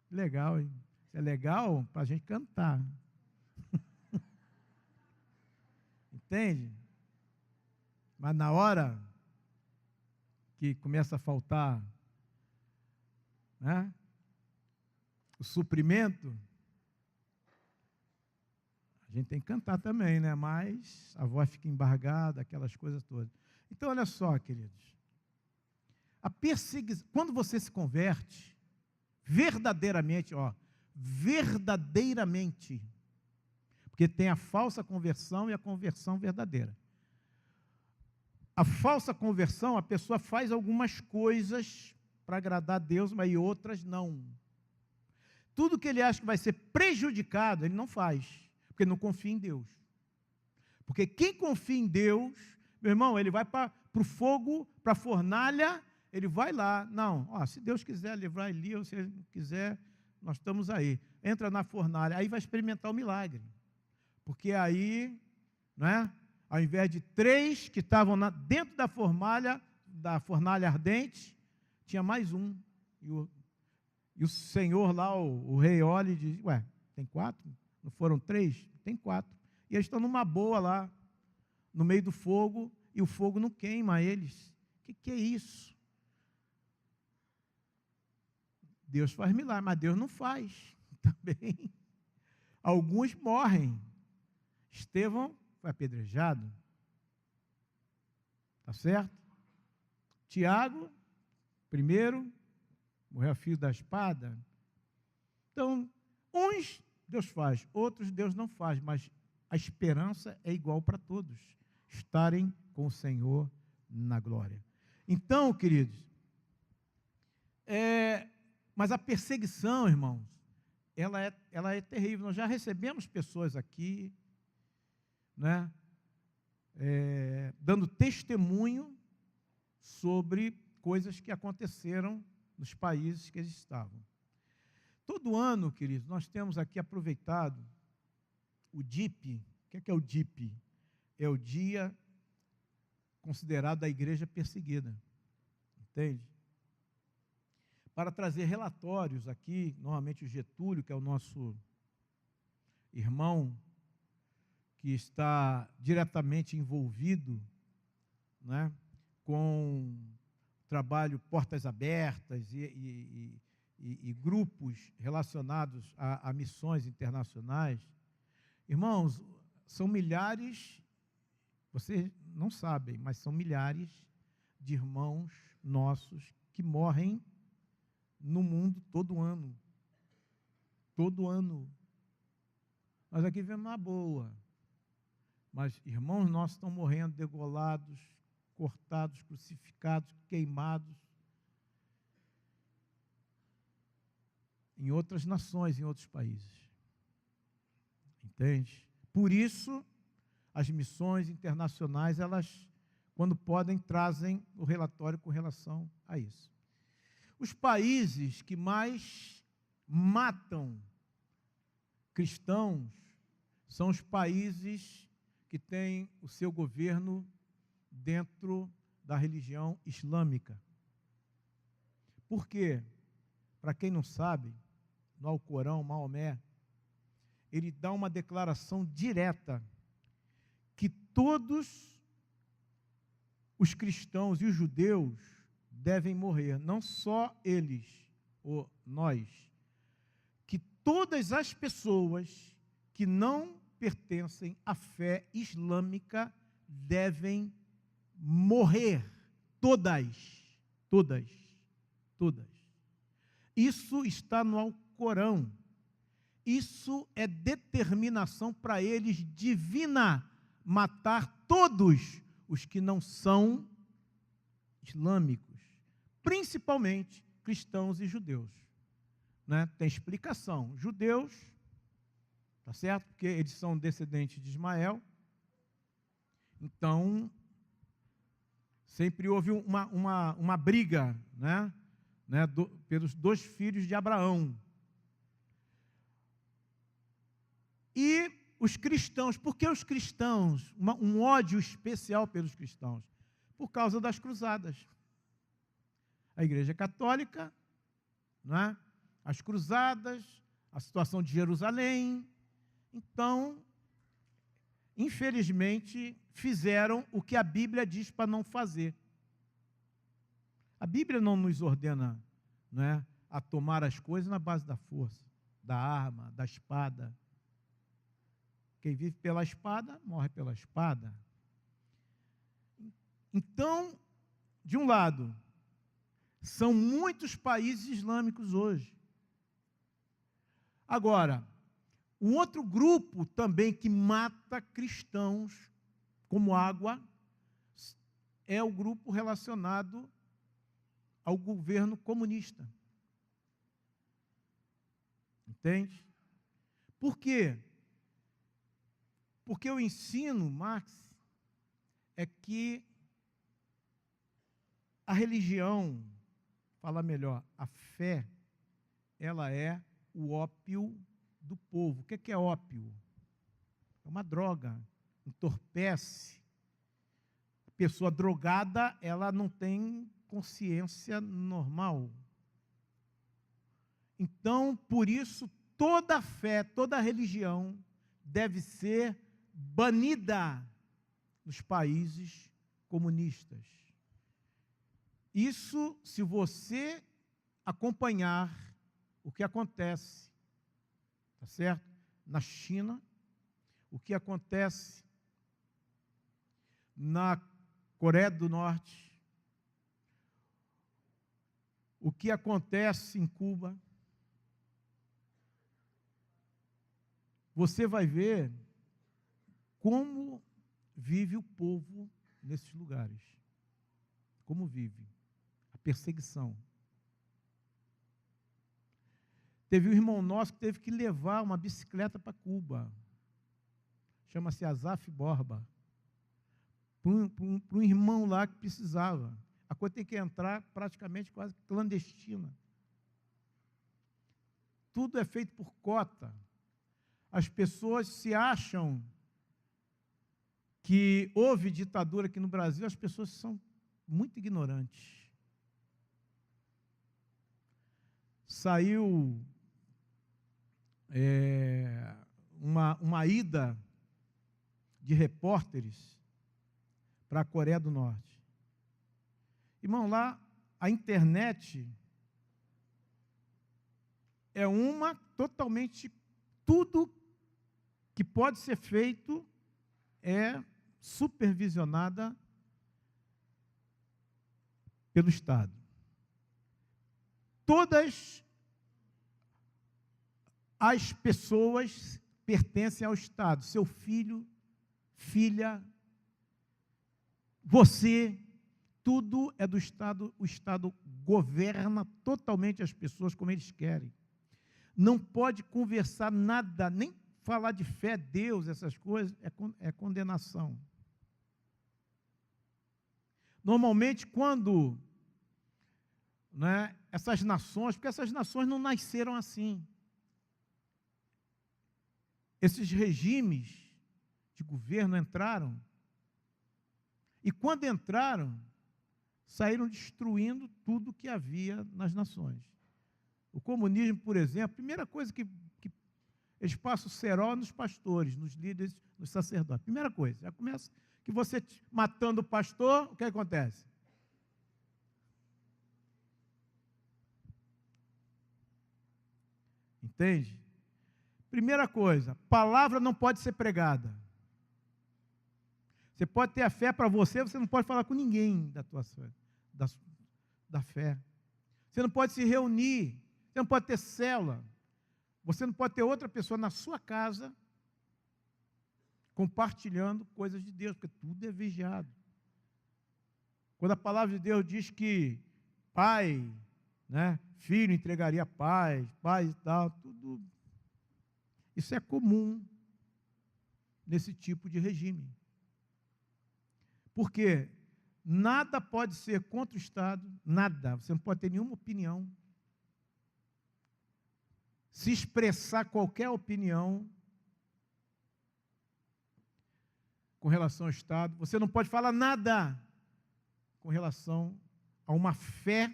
Legal, hein? Isso é legal para a gente cantar. Entende? Mas na hora que começa a faltar, né, o suprimento, a gente tem que cantar também, né? Mas a voz fica embargada, aquelas coisas todas. Então, olha só, queridos. A perseguição, quando você se converte, verdadeiramente, verdadeiramente. Porque tem a falsa conversão e a conversão verdadeira. A falsa conversão, a pessoa faz algumas coisas para agradar a Deus, mas outras não. Tudo que ele acha que vai ser prejudicado, ele não faz, porque não confia em Deus. Porque quem confia em Deus, meu irmão, ele vai para o fogo, para a fornalha, ele vai lá. Não, se Deus quiser livrar ele, ou se ele não quiser, nós estamos aí. Entra na fornalha, aí vai experimentar o milagre. Porque aí, né, ao invés de 3 que estavam dentro da fornalha ardente, tinha mais um. E o Senhor lá, o rei, olha e diz, tem 4? Não foram 3? Tem 4. E eles estão numa boa lá, no meio do fogo, e o fogo não queima eles. O que é isso? Deus faz milagre, mas Deus não faz também. Alguns morrem. Estevão foi apedrejado. Está certo? Tiago, primeiro, morreu a fio da espada. Então, uns Deus faz, outros Deus não faz, mas a esperança é igual para todos, estarem com o Senhor na glória. Então, queridos, mas a perseguição, irmãos, ela é terrível. Nós já recebemos pessoas aqui, né, dando testemunho sobre coisas que aconteceram nos países que eles estavam. Todo ano, queridos, nós temos aqui aproveitado o DIP. O que é o DIP? É o dia considerado a igreja perseguida. Entende? Para trazer relatórios aqui, normalmente o Getúlio, que é o nosso irmão, que está diretamente envolvido, né, com o trabalho Portas Abertas e grupos relacionados a missões internacionais. Irmãos, são milhares, vocês não sabem, mas são milhares de irmãos nossos que morrem no mundo todo ano. Todo ano. Nós aqui vemos uma boa. Mas irmãos nossos estão morrendo degolados, cortados, crucificados, queimados. Em outras nações, em outros países. Entende? Por isso, as missões internacionais, elas, quando podem, trazem o relatório com relação a isso. Os países que mais matam cristãos são os países que têm o seu governo dentro da religião islâmica. Por quê? Para quem não sabe, no Alcorão, Maomé, ele dá uma declaração direta que todos os cristãos e os judeus devem morrer, não só eles ou nós, que todas as pessoas que não pertencem à fé islâmica devem morrer, todas. Isso está no Alcorão. Isso é determinação para eles divina, matar todos os que não são islâmicos, principalmente cristãos e judeus. Né? Tem explicação. Judeus, tá certo? Porque eles são descendentes de Ismael. Então, sempre houve uma briga, né? Pelos 2 filhos de Abraão. E os cristãos, por que os cristãos? Um ódio especial pelos cristãos? Por causa das cruzadas. A Igreja Católica, né? As cruzadas, a situação de Jerusalém. Então, infelizmente, fizeram o que a Bíblia diz para não fazer. A Bíblia não nos ordena, né, a tomar as coisas na base da força, da arma, da espada. Quem vive pela espada, morre pela espada. Então, de um lado, são muitos países islâmicos hoje. Agora, um outro grupo também que mata cristãos como água é o grupo relacionado ao governo comunista. Entende? Por quê? Porque o ensino, Marx, é que a religião, falar melhor, a fé, ela é o ópio do povo. O que é ópio? É uma droga, entorpece. A pessoa drogada, ela não tem consciência normal. Então, por isso, toda fé, toda religião deve ser banida nos países comunistas. Isso, se você acompanhar o que acontece, tá certo? Na China, o que acontece na Coreia do Norte, o que acontece em Cuba, você vai ver como vive o povo nesses lugares. Como vive. A perseguição. Teve um irmão nosso que teve que levar uma bicicleta para Cuba. Chama-se Azaf Borba. Para um irmão lá que precisava. A coisa tem que entrar praticamente quase clandestina. Tudo é feito por cota. As pessoas se acham que houve ditadura aqui no Brasil, as pessoas são muito ignorantes. Saiu uma ida de repórteres para a Coreia do Norte. Irmão, lá a internet é uma totalmente, tudo que pode ser feito é supervisionada pelo Estado. Todas as pessoas pertencem ao Estado. Seu filho, filha, você, tudo é do Estado. O Estado governa totalmente as pessoas como eles querem. Não pode conversar nada, nem falar de fé, Deus, essas coisas, é condenação. Normalmente, quando essas nações, porque essas nações não nasceram assim. Esses regimes de governo entraram, e quando entraram, saíram destruindo tudo que havia nas nações. O comunismo, por exemplo, a primeira coisa que eles passam o cerol nos pastores, nos líderes, nos sacerdotes. Primeira coisa, já começa que você matando o pastor, o que acontece? Entende? Primeira coisa, palavra não pode ser pregada. Você pode ter a fé para você, você não pode falar com ninguém da tua fé, da fé. Você não pode se reunir, você não pode ter célula. Você não pode ter outra pessoa na sua casa compartilhando coisas de Deus, porque tudo é vigiado. Quando a palavra de Deus diz que pai, filho entregaria pai e tal, tudo. Isso é comum nesse tipo de regime. Porque nada pode ser contra o Estado, nada. Você não pode ter nenhuma opinião. Se expressar qualquer opinião com relação ao Estado, você não pode falar nada com relação a uma fé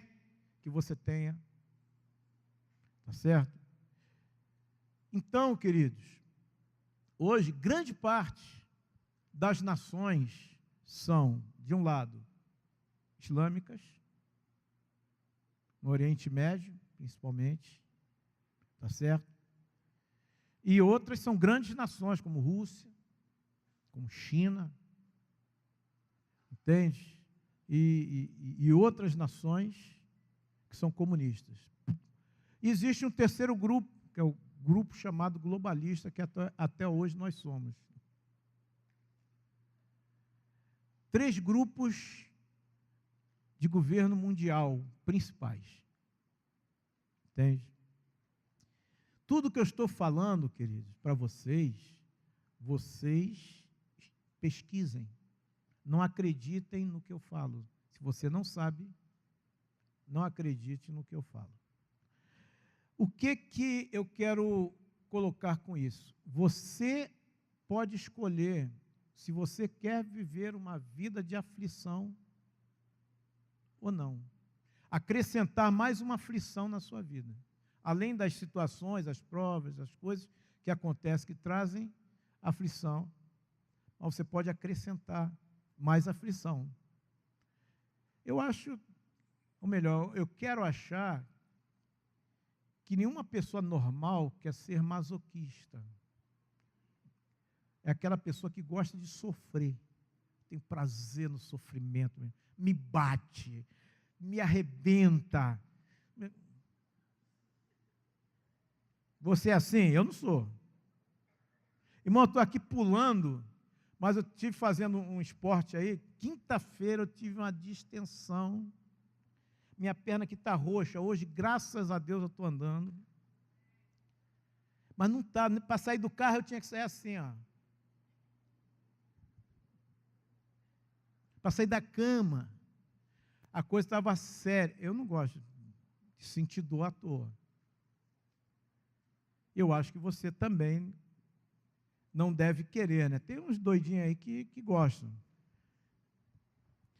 que você tenha. Tá certo? Então, queridos, hoje, grande parte das nações são, de um lado, islâmicas, no Oriente Médio, principalmente, tá certo? E outras são grandes nações, como Rússia, como China, entende? E outras nações que são comunistas. E existe um terceiro grupo, que é o grupo chamado globalista, que até hoje nós somos. 3 grupos de governo mundial principais. Entende? Tudo que eu estou falando, queridos, para vocês pesquisem. Não acreditem no que eu falo. Se você não sabe, não acredite no que eu falo. O que eu quero colocar com isso? Você pode escolher se você quer viver uma vida de aflição ou não. Acrescentar mais uma aflição na sua vida. Além das situações, as provas, as coisas que acontecem, que trazem aflição, mas você pode acrescentar mais aflição. Eu acho, ou melhor, eu quero achar que nenhuma pessoa normal quer ser masoquista. É aquela pessoa que gosta de sofrer, tem prazer no sofrimento, me bate, me arrebenta. Você é assim? Eu não sou. Irmão, eu estou aqui pulando, mas eu estive fazendo um esporte aí. Quinta-feira eu tive uma distensão. Minha perna que está roxa. Hoje, graças a Deus, eu estou andando. Mas não está. Para sair do carro, eu tinha que sair assim, ó. Para sair da cama, a coisa estava séria. Eu não gosto de sentir dor à toa. Eu acho que você também não deve querer, né? Tem uns doidinhos aí que gostam.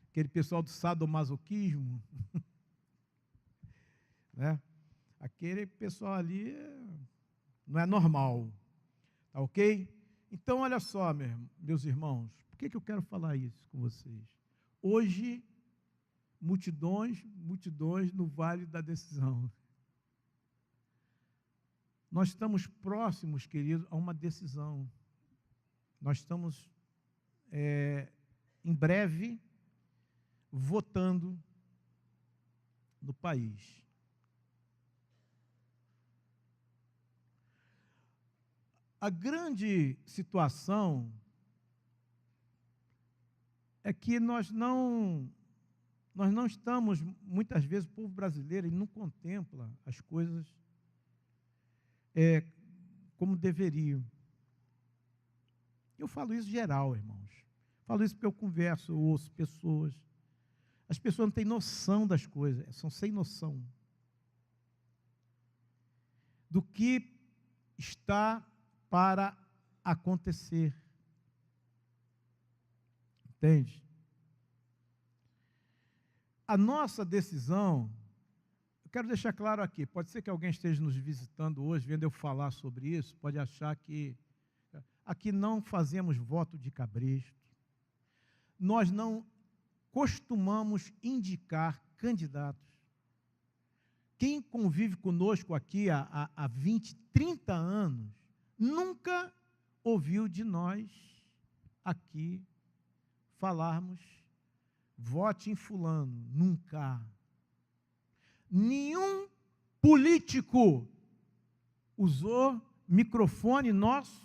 Aquele pessoal do sadomasoquismo, né? Aquele pessoal ali não é normal, tá ok? Então, olha só, meus irmãos, por que eu quero falar isso com vocês? Hoje, multidões no Vale da Decisão. Nós estamos próximos, queridos, a uma decisão. Nós estamos, em breve, votando no país. A grande situação é que nós não estamos, muitas vezes, o povo brasileiro ele não contempla as coisas como deveriam. Eu falo isso geral, irmãos. Falo isso porque eu converso, eu ouço pessoas. As pessoas não têm noção das coisas, são sem noção do que está para acontecer. Entende? A nossa decisão, eu quero deixar claro aqui, pode ser que alguém esteja nos visitando hoje, vendo eu falar sobre isso, pode achar que aqui não fazemos voto de cabresto, nós não costumamos indicar candidatos. Quem convive conosco aqui há 20, 30 anos, nunca ouviu de nós aqui falarmos vote em fulano, nunca. Nenhum político usou microfone nosso,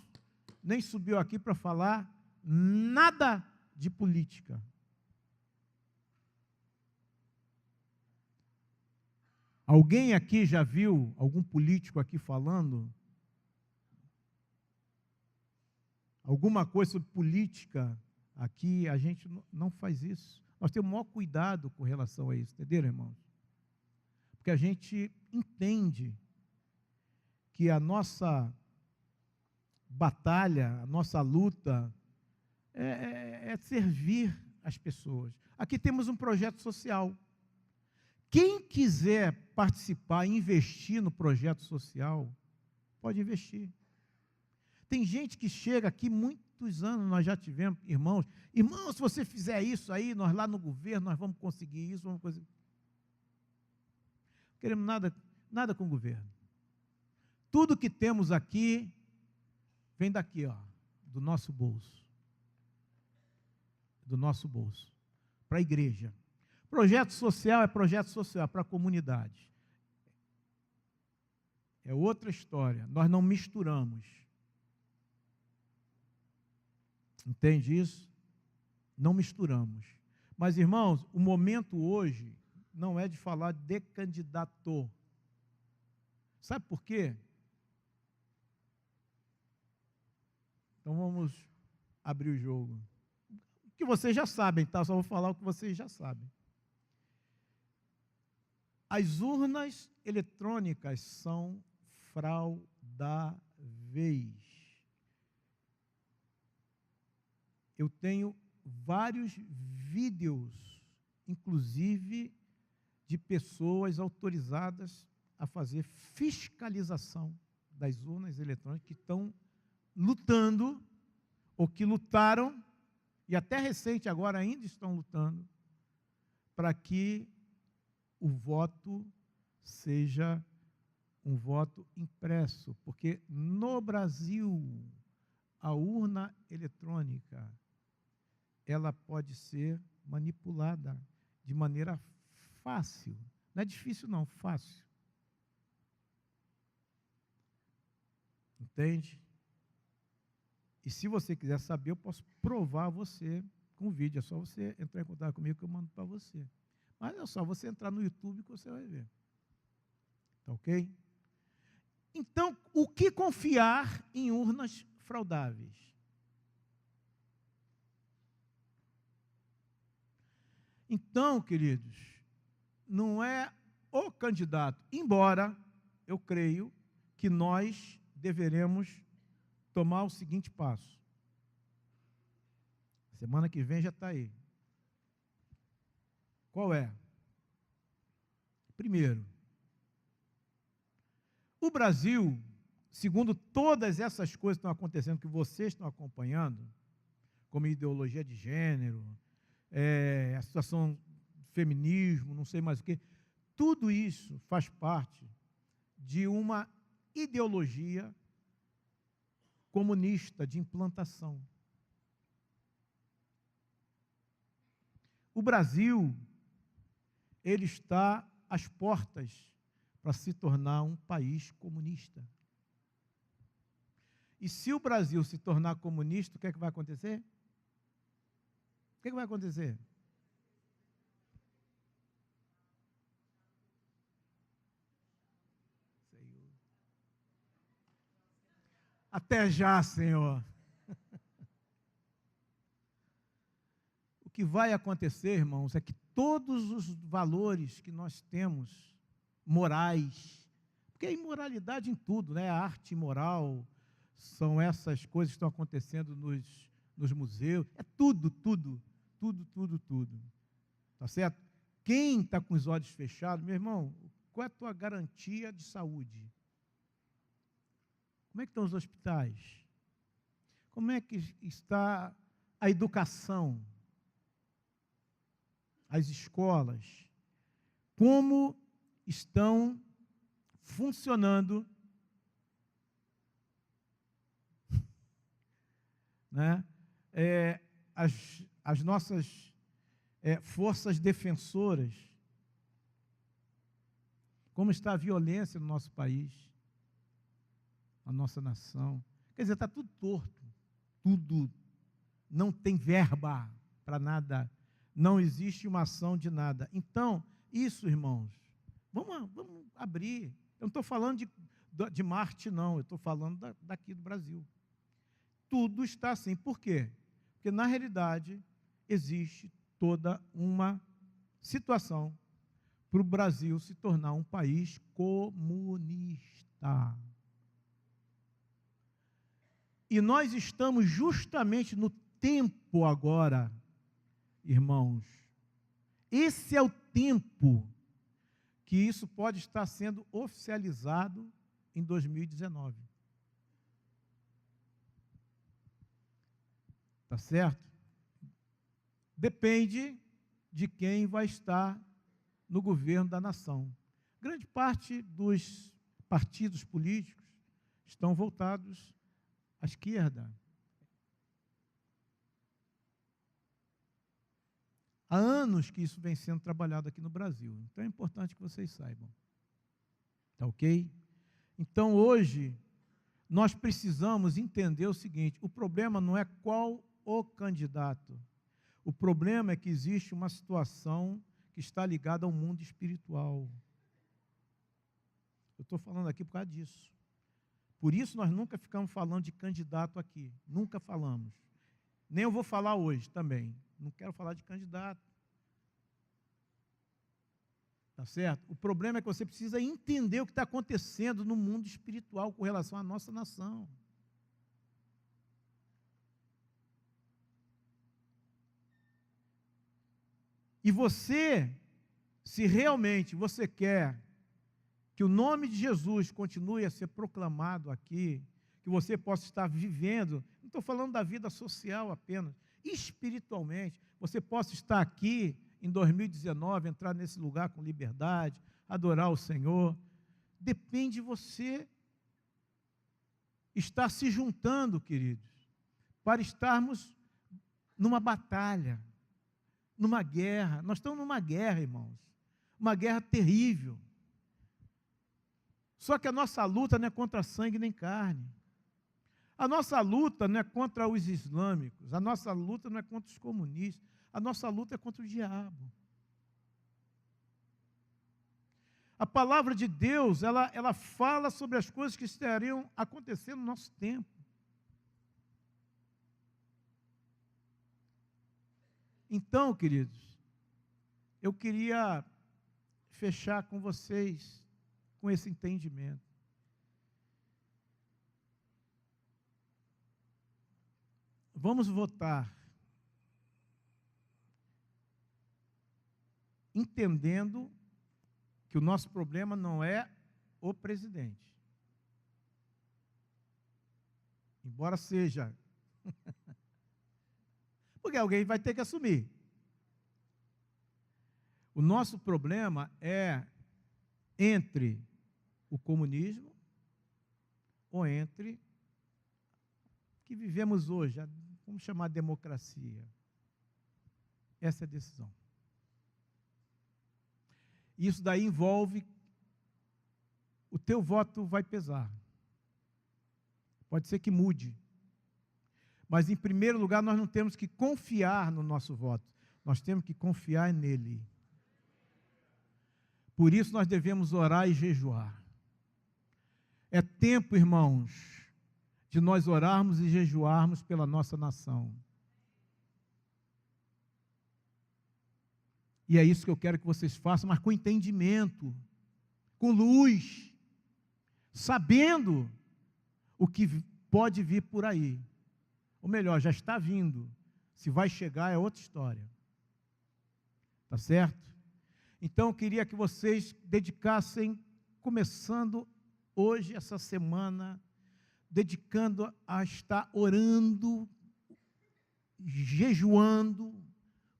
nem subiu aqui para falar nada de política. Alguém aqui já viu algum político aqui falando alguma coisa sobre política? Aqui a gente não faz isso. Nós temos o maior cuidado com relação a isso, entenderam, irmãos? Porque a gente entende que a nossa batalha, a nossa luta é servir as pessoas. Aqui temos um projeto social. Quem quiser participar, investir no projeto social, pode investir. Tem gente que chega aqui, muitos anos nós já tivemos, irmãos, se você fizer isso aí, nós lá no governo, nós vamos conseguir isso, vamos conseguir. Não queremos nada com o governo. Tudo que temos aqui, vem daqui, ó, do nosso bolso. Do nosso bolso. Para a igreja. Projeto social é projeto social, para a comunidade. é outra história. Nós não misturamos. Entende isso? Não misturamos. Mas, irmãos, o momento hoje não é de falar de candidato. Sabe por quê? Então vamos abrir o jogo. O que vocês já sabem, tá? Só vou falar o que vocês já sabem. As urnas eletrônicas são fraudáveis. Eu tenho vários vídeos, inclusive de pessoas autorizadas a fazer fiscalização das urnas eletrônicas que estão lutando, ou que lutaram, e até recente agora ainda estão lutando, para que o voto seja um voto impresso, porque no Brasil a urna eletrônica ela pode ser manipulada de maneira fácil. Não é difícil não, fácil. Entende? E se você quiser saber, eu posso provar a você com vídeo. É só você entrar em contato comigo que eu mando para você. Mas é só você entrar no YouTube que você vai ver. Tá ok? Então, o que confiar em urnas fraudáveis? Então, queridos, não é o candidato, embora eu creio que nós deveremos tomar o seguinte passo. Semana que vem já está aí. Qual é? Primeiro, o Brasil, segundo todas essas coisas que estão acontecendo, que vocês estão acompanhando, como ideologia de gênero, a situação do feminismo, não sei mais o quê, tudo isso faz parte de uma ideologia comunista de implantação. O Brasil, ele está às portas para se tornar um país comunista. E se o Brasil se tornar comunista, o que é que vai acontecer? O que é que vai acontecer? Senhor. Até já, Senhor. O que vai acontecer, irmãos, é que todos os valores que nós temos, morais, porque a imoralidade em tudo, né? A arte imoral, são essas coisas que estão acontecendo nos museus, é tudo. Tá certo? Quem está com os olhos fechados, meu irmão, qual é a tua garantia de saúde? Como é que estão os hospitais? Como é que está a educação? As escolas? Como estão funcionando, né, as nossas forças defensoras? Como está a violência no nosso país, na nossa nação? Quer dizer, está tudo torto, tudo, não tem verba para nada, não existe uma ação de nada. Então, isso, irmãos, vamos abrir. Eu não estou falando de Marte, não, eu estou falando daqui do Brasil. Tudo está assim. Por quê? Porque, na realidade, existe toda uma situação para o Brasil se tornar um país comunista. E nós estamos justamente no tempo agora, irmãos. Esse é o tempo que isso pode estar sendo oficializado em 2019. Tá certo? Depende de quem vai estar no governo da nação. Grande parte dos partidos políticos estão voltados à esquerda. Há anos que isso vem sendo trabalhado aqui no Brasil. Então é importante que vocês saibam. Tá ok? Então, hoje, nós precisamos entender o seguinte: o problema não é qual o candidato. O problema é que existe uma situação que está ligada ao mundo espiritual. Eu estou falando aqui por causa disso. Por isso nós nunca ficamos falando de candidato aqui. Nunca falamos. Nem eu vou falar hoje também. Não quero falar de candidato. Tá certo? O problema é que você precisa entender o que está acontecendo no mundo espiritual com relação à nossa nação. E você, se realmente você quer que o nome de Jesus continue a ser proclamado aqui, que você possa estar vivendo, não estou falando da vida social apenas, espiritualmente, você possa estar aqui em 2019, entrar nesse lugar com liberdade, adorar o Senhor, depende de você estar se juntando, queridos, para estarmos numa batalha, numa guerra. Nós estamos numa guerra, irmãos, uma guerra terrível. Só que a nossa luta não é contra sangue nem carne. A nossa luta não é contra os islâmicos, a nossa luta não é contra os comunistas, a nossa luta é contra o diabo. A palavra de Deus, ela fala sobre as coisas que estariam acontecendo no nosso tempo. Então, queridos, eu queria fechar com vocês com esse entendimento. Vamos votar entendendo que o nosso problema não é o presidente. Embora seja. Porque alguém vai ter que assumir. O nosso problema é entre o comunismo ou entre o que vivemos hoje, vamos chamar de democracia. Essa é a decisão. Isso daí envolve, o teu voto vai pesar. Pode ser que mude. Mas, em primeiro lugar, nós não temos que confiar no nosso voto. Nós temos que confiar nele. Por isso, nós devemos orar e jejuar. É tempo, irmãos, de nós orarmos e jejuarmos pela nossa nação. E é isso que eu quero que vocês façam, mas com entendimento, com luz, sabendo o que pode vir por aí. Ou melhor, já está vindo. Se vai chegar é outra história. Tá certo? Então, eu queria que vocês dedicassem, começando hoje, essa semana, dedicando a estar orando, jejuando,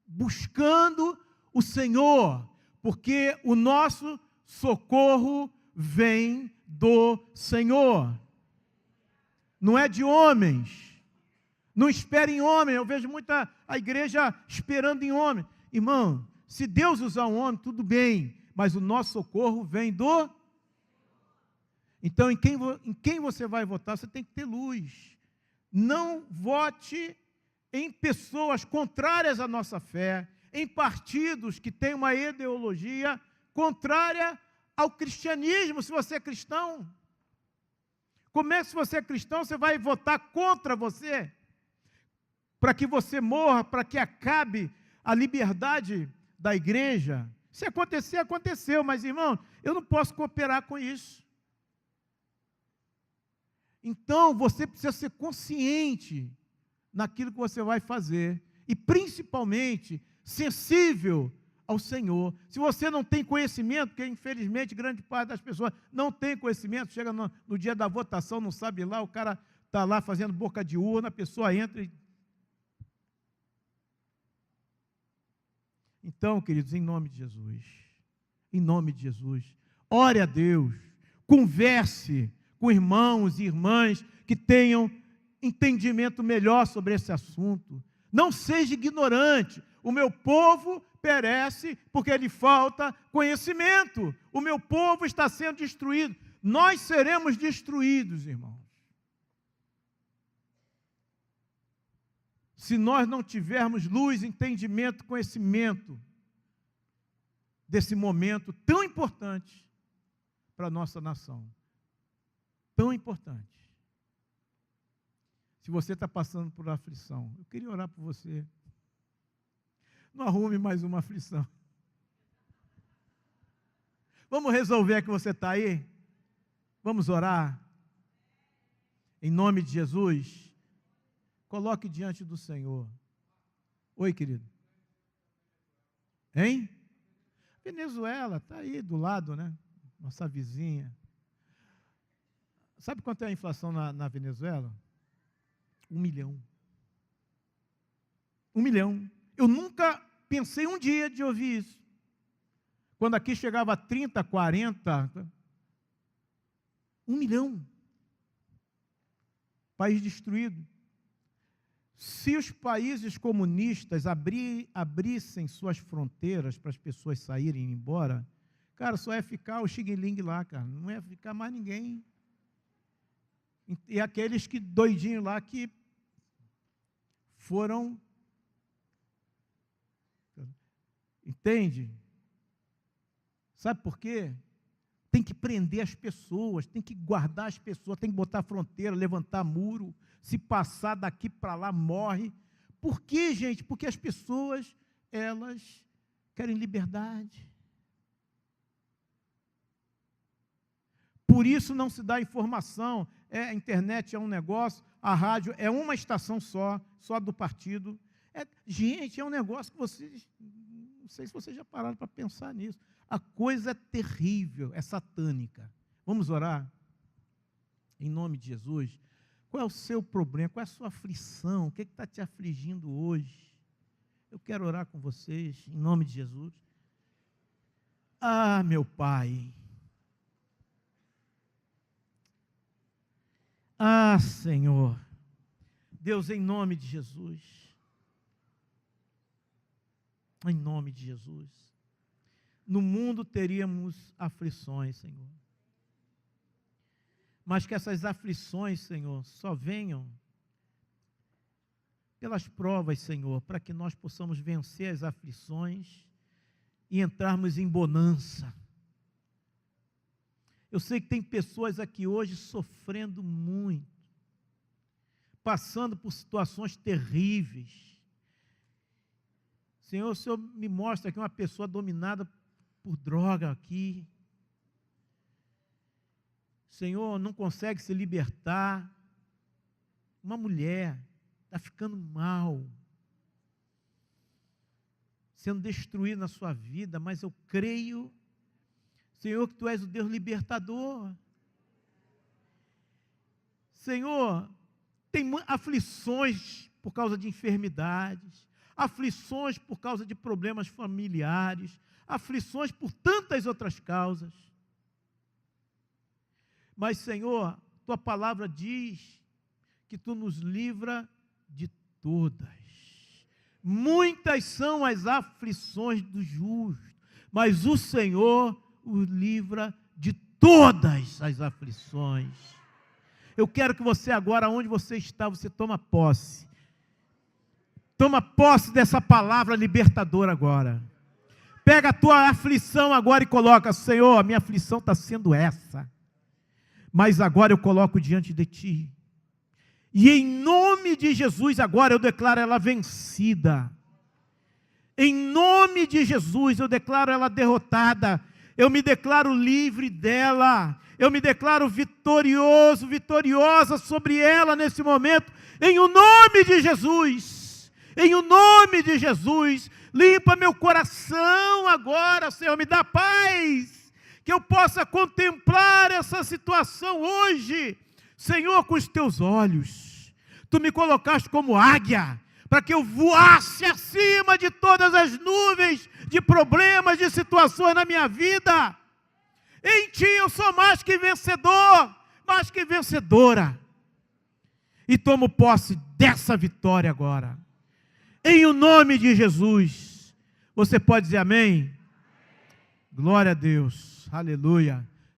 buscando o Senhor, porque o nosso socorro vem do Senhor. Não é de homens. Não espere em homem. Eu vejo muita a igreja esperando em homem. Irmão, se Deus usar um homem, tudo bem, mas o nosso socorro vem do... Então, em quem você vai votar, você tem que ter luz. Não vote em pessoas contrárias à nossa fé, em partidos que têm uma ideologia contrária ao cristianismo, se você é cristão. Como é que, se você é cristão, você vai votar contra você? Para que você morra, para que acabe a liberdade da igreja? Se acontecer, aconteceu, mas, irmão, eu não posso cooperar com isso. Então, você precisa ser consciente naquilo que você vai fazer e, principalmente, sensível ao Senhor. Se você não tem conhecimento, porque, infelizmente, grande parte das pessoas não tem conhecimento, chega no dia da votação, não sabe lá, o cara está lá fazendo boca de urna, a pessoa entra e... Então, queridos, em nome de Jesus, ore a Deus, converse com irmãos e irmãs que tenham entendimento melhor sobre esse assunto. Não seja ignorante. O meu povo perece porque lhe falta conhecimento. O meu povo está sendo destruído. nós seremos destruídos, irmãos. Se nós não tivermos luz, entendimento, conhecimento desse momento tão importante para a nossa nação. Tão importante. Se você está passando por aflição, eu queria orar por você. Não arrume mais uma aflição. Vamos resolver que você está aí? Vamos orar? Em nome de Jesus, coloque diante do Senhor. Oi, querido. Hein? Venezuela, está aí do lado, né? Nossa vizinha. Sabe quanto é a inflação na Venezuela? 1 milhão. 1 milhão. Eu nunca pensei um dia de ouvir isso. Quando aqui chegava a 30, 40, 1 milhão. País destruído. Se os países comunistas abrissem suas fronteiras para as pessoas saírem e ir embora, cara, só ia ficar o Xi Jinping lá, cara. Não ia ficar mais ninguém. E aqueles que doidinhos lá que foram... Entende? Sabe por quê? Tem que prender as pessoas, tem que guardar as pessoas, tem que botar fronteira, levantar muro. Se passar daqui para lá, morre. Por quê, gente? Porque as pessoas, elas querem liberdade. Por isso não se dá informação. A internet é um negócio, a rádio é uma estação só do partido. Gente, é um negócio que vocês... Não sei se vocês já pararam para pensar nisso. A coisa é terrível, é satânica. Vamos orar? Em nome de Jesus. Qual é o seu problema? Qual é a sua aflição? O que está te afligindo hoje? Eu quero orar com vocês, em nome de Jesus. Ah, meu Pai. Ah, Senhor. Deus, em nome de Jesus. Em nome de Jesus. No mundo teríamos aflições, Senhor. Mas que essas aflições, Senhor, só venham pelas provas, Senhor, para que nós possamos vencer as aflições e entrarmos em bonança. Eu sei que tem pessoas aqui hoje sofrendo muito, passando por situações terríveis. Senhor, o Senhor me mostra aqui uma pessoa dominada por droga aqui. Senhor, não consegue se libertar. Uma mulher está ficando mal, sendo destruída na sua vida, mas eu creio, Senhor, que Tu és o Deus libertador. Senhor, tem aflições por causa de enfermidades, aflições por causa de problemas familiares, aflições por tantas outras causas. Mas, Senhor, Tua palavra diz que Tu nos livra de todas. Muitas são as aflições do justo, mas o Senhor o livra de todas as aflições. Eu quero que você agora, onde você está, você toma posse. Toma posse dessa palavra libertadora agora. Pega a tua aflição agora e coloca: Senhor, a minha aflição está sendo essa, mas agora eu coloco diante de Ti. E em nome de Jesus agora eu declaro ela vencida. Em nome de Jesus eu declaro ela derrotada. Eu me declaro livre dela. Eu me declaro vitorioso, vitoriosa sobre ela nesse momento. Em o nome de Jesus. Em o nome de Jesus. Limpa meu coração agora, Senhor. Me dá paz. Que eu possa contemplar essa situação hoje, Senhor, com os Teus olhos. Tu me colocaste como águia, para que eu voasse acima de todas as nuvens de problemas, de situações na minha vida. Em Ti eu sou mais que vencedor, mais que vencedora. E tomo posse dessa vitória agora. Em o nome de Jesus. Você pode dizer amém? Glória a Deus. Aleluia.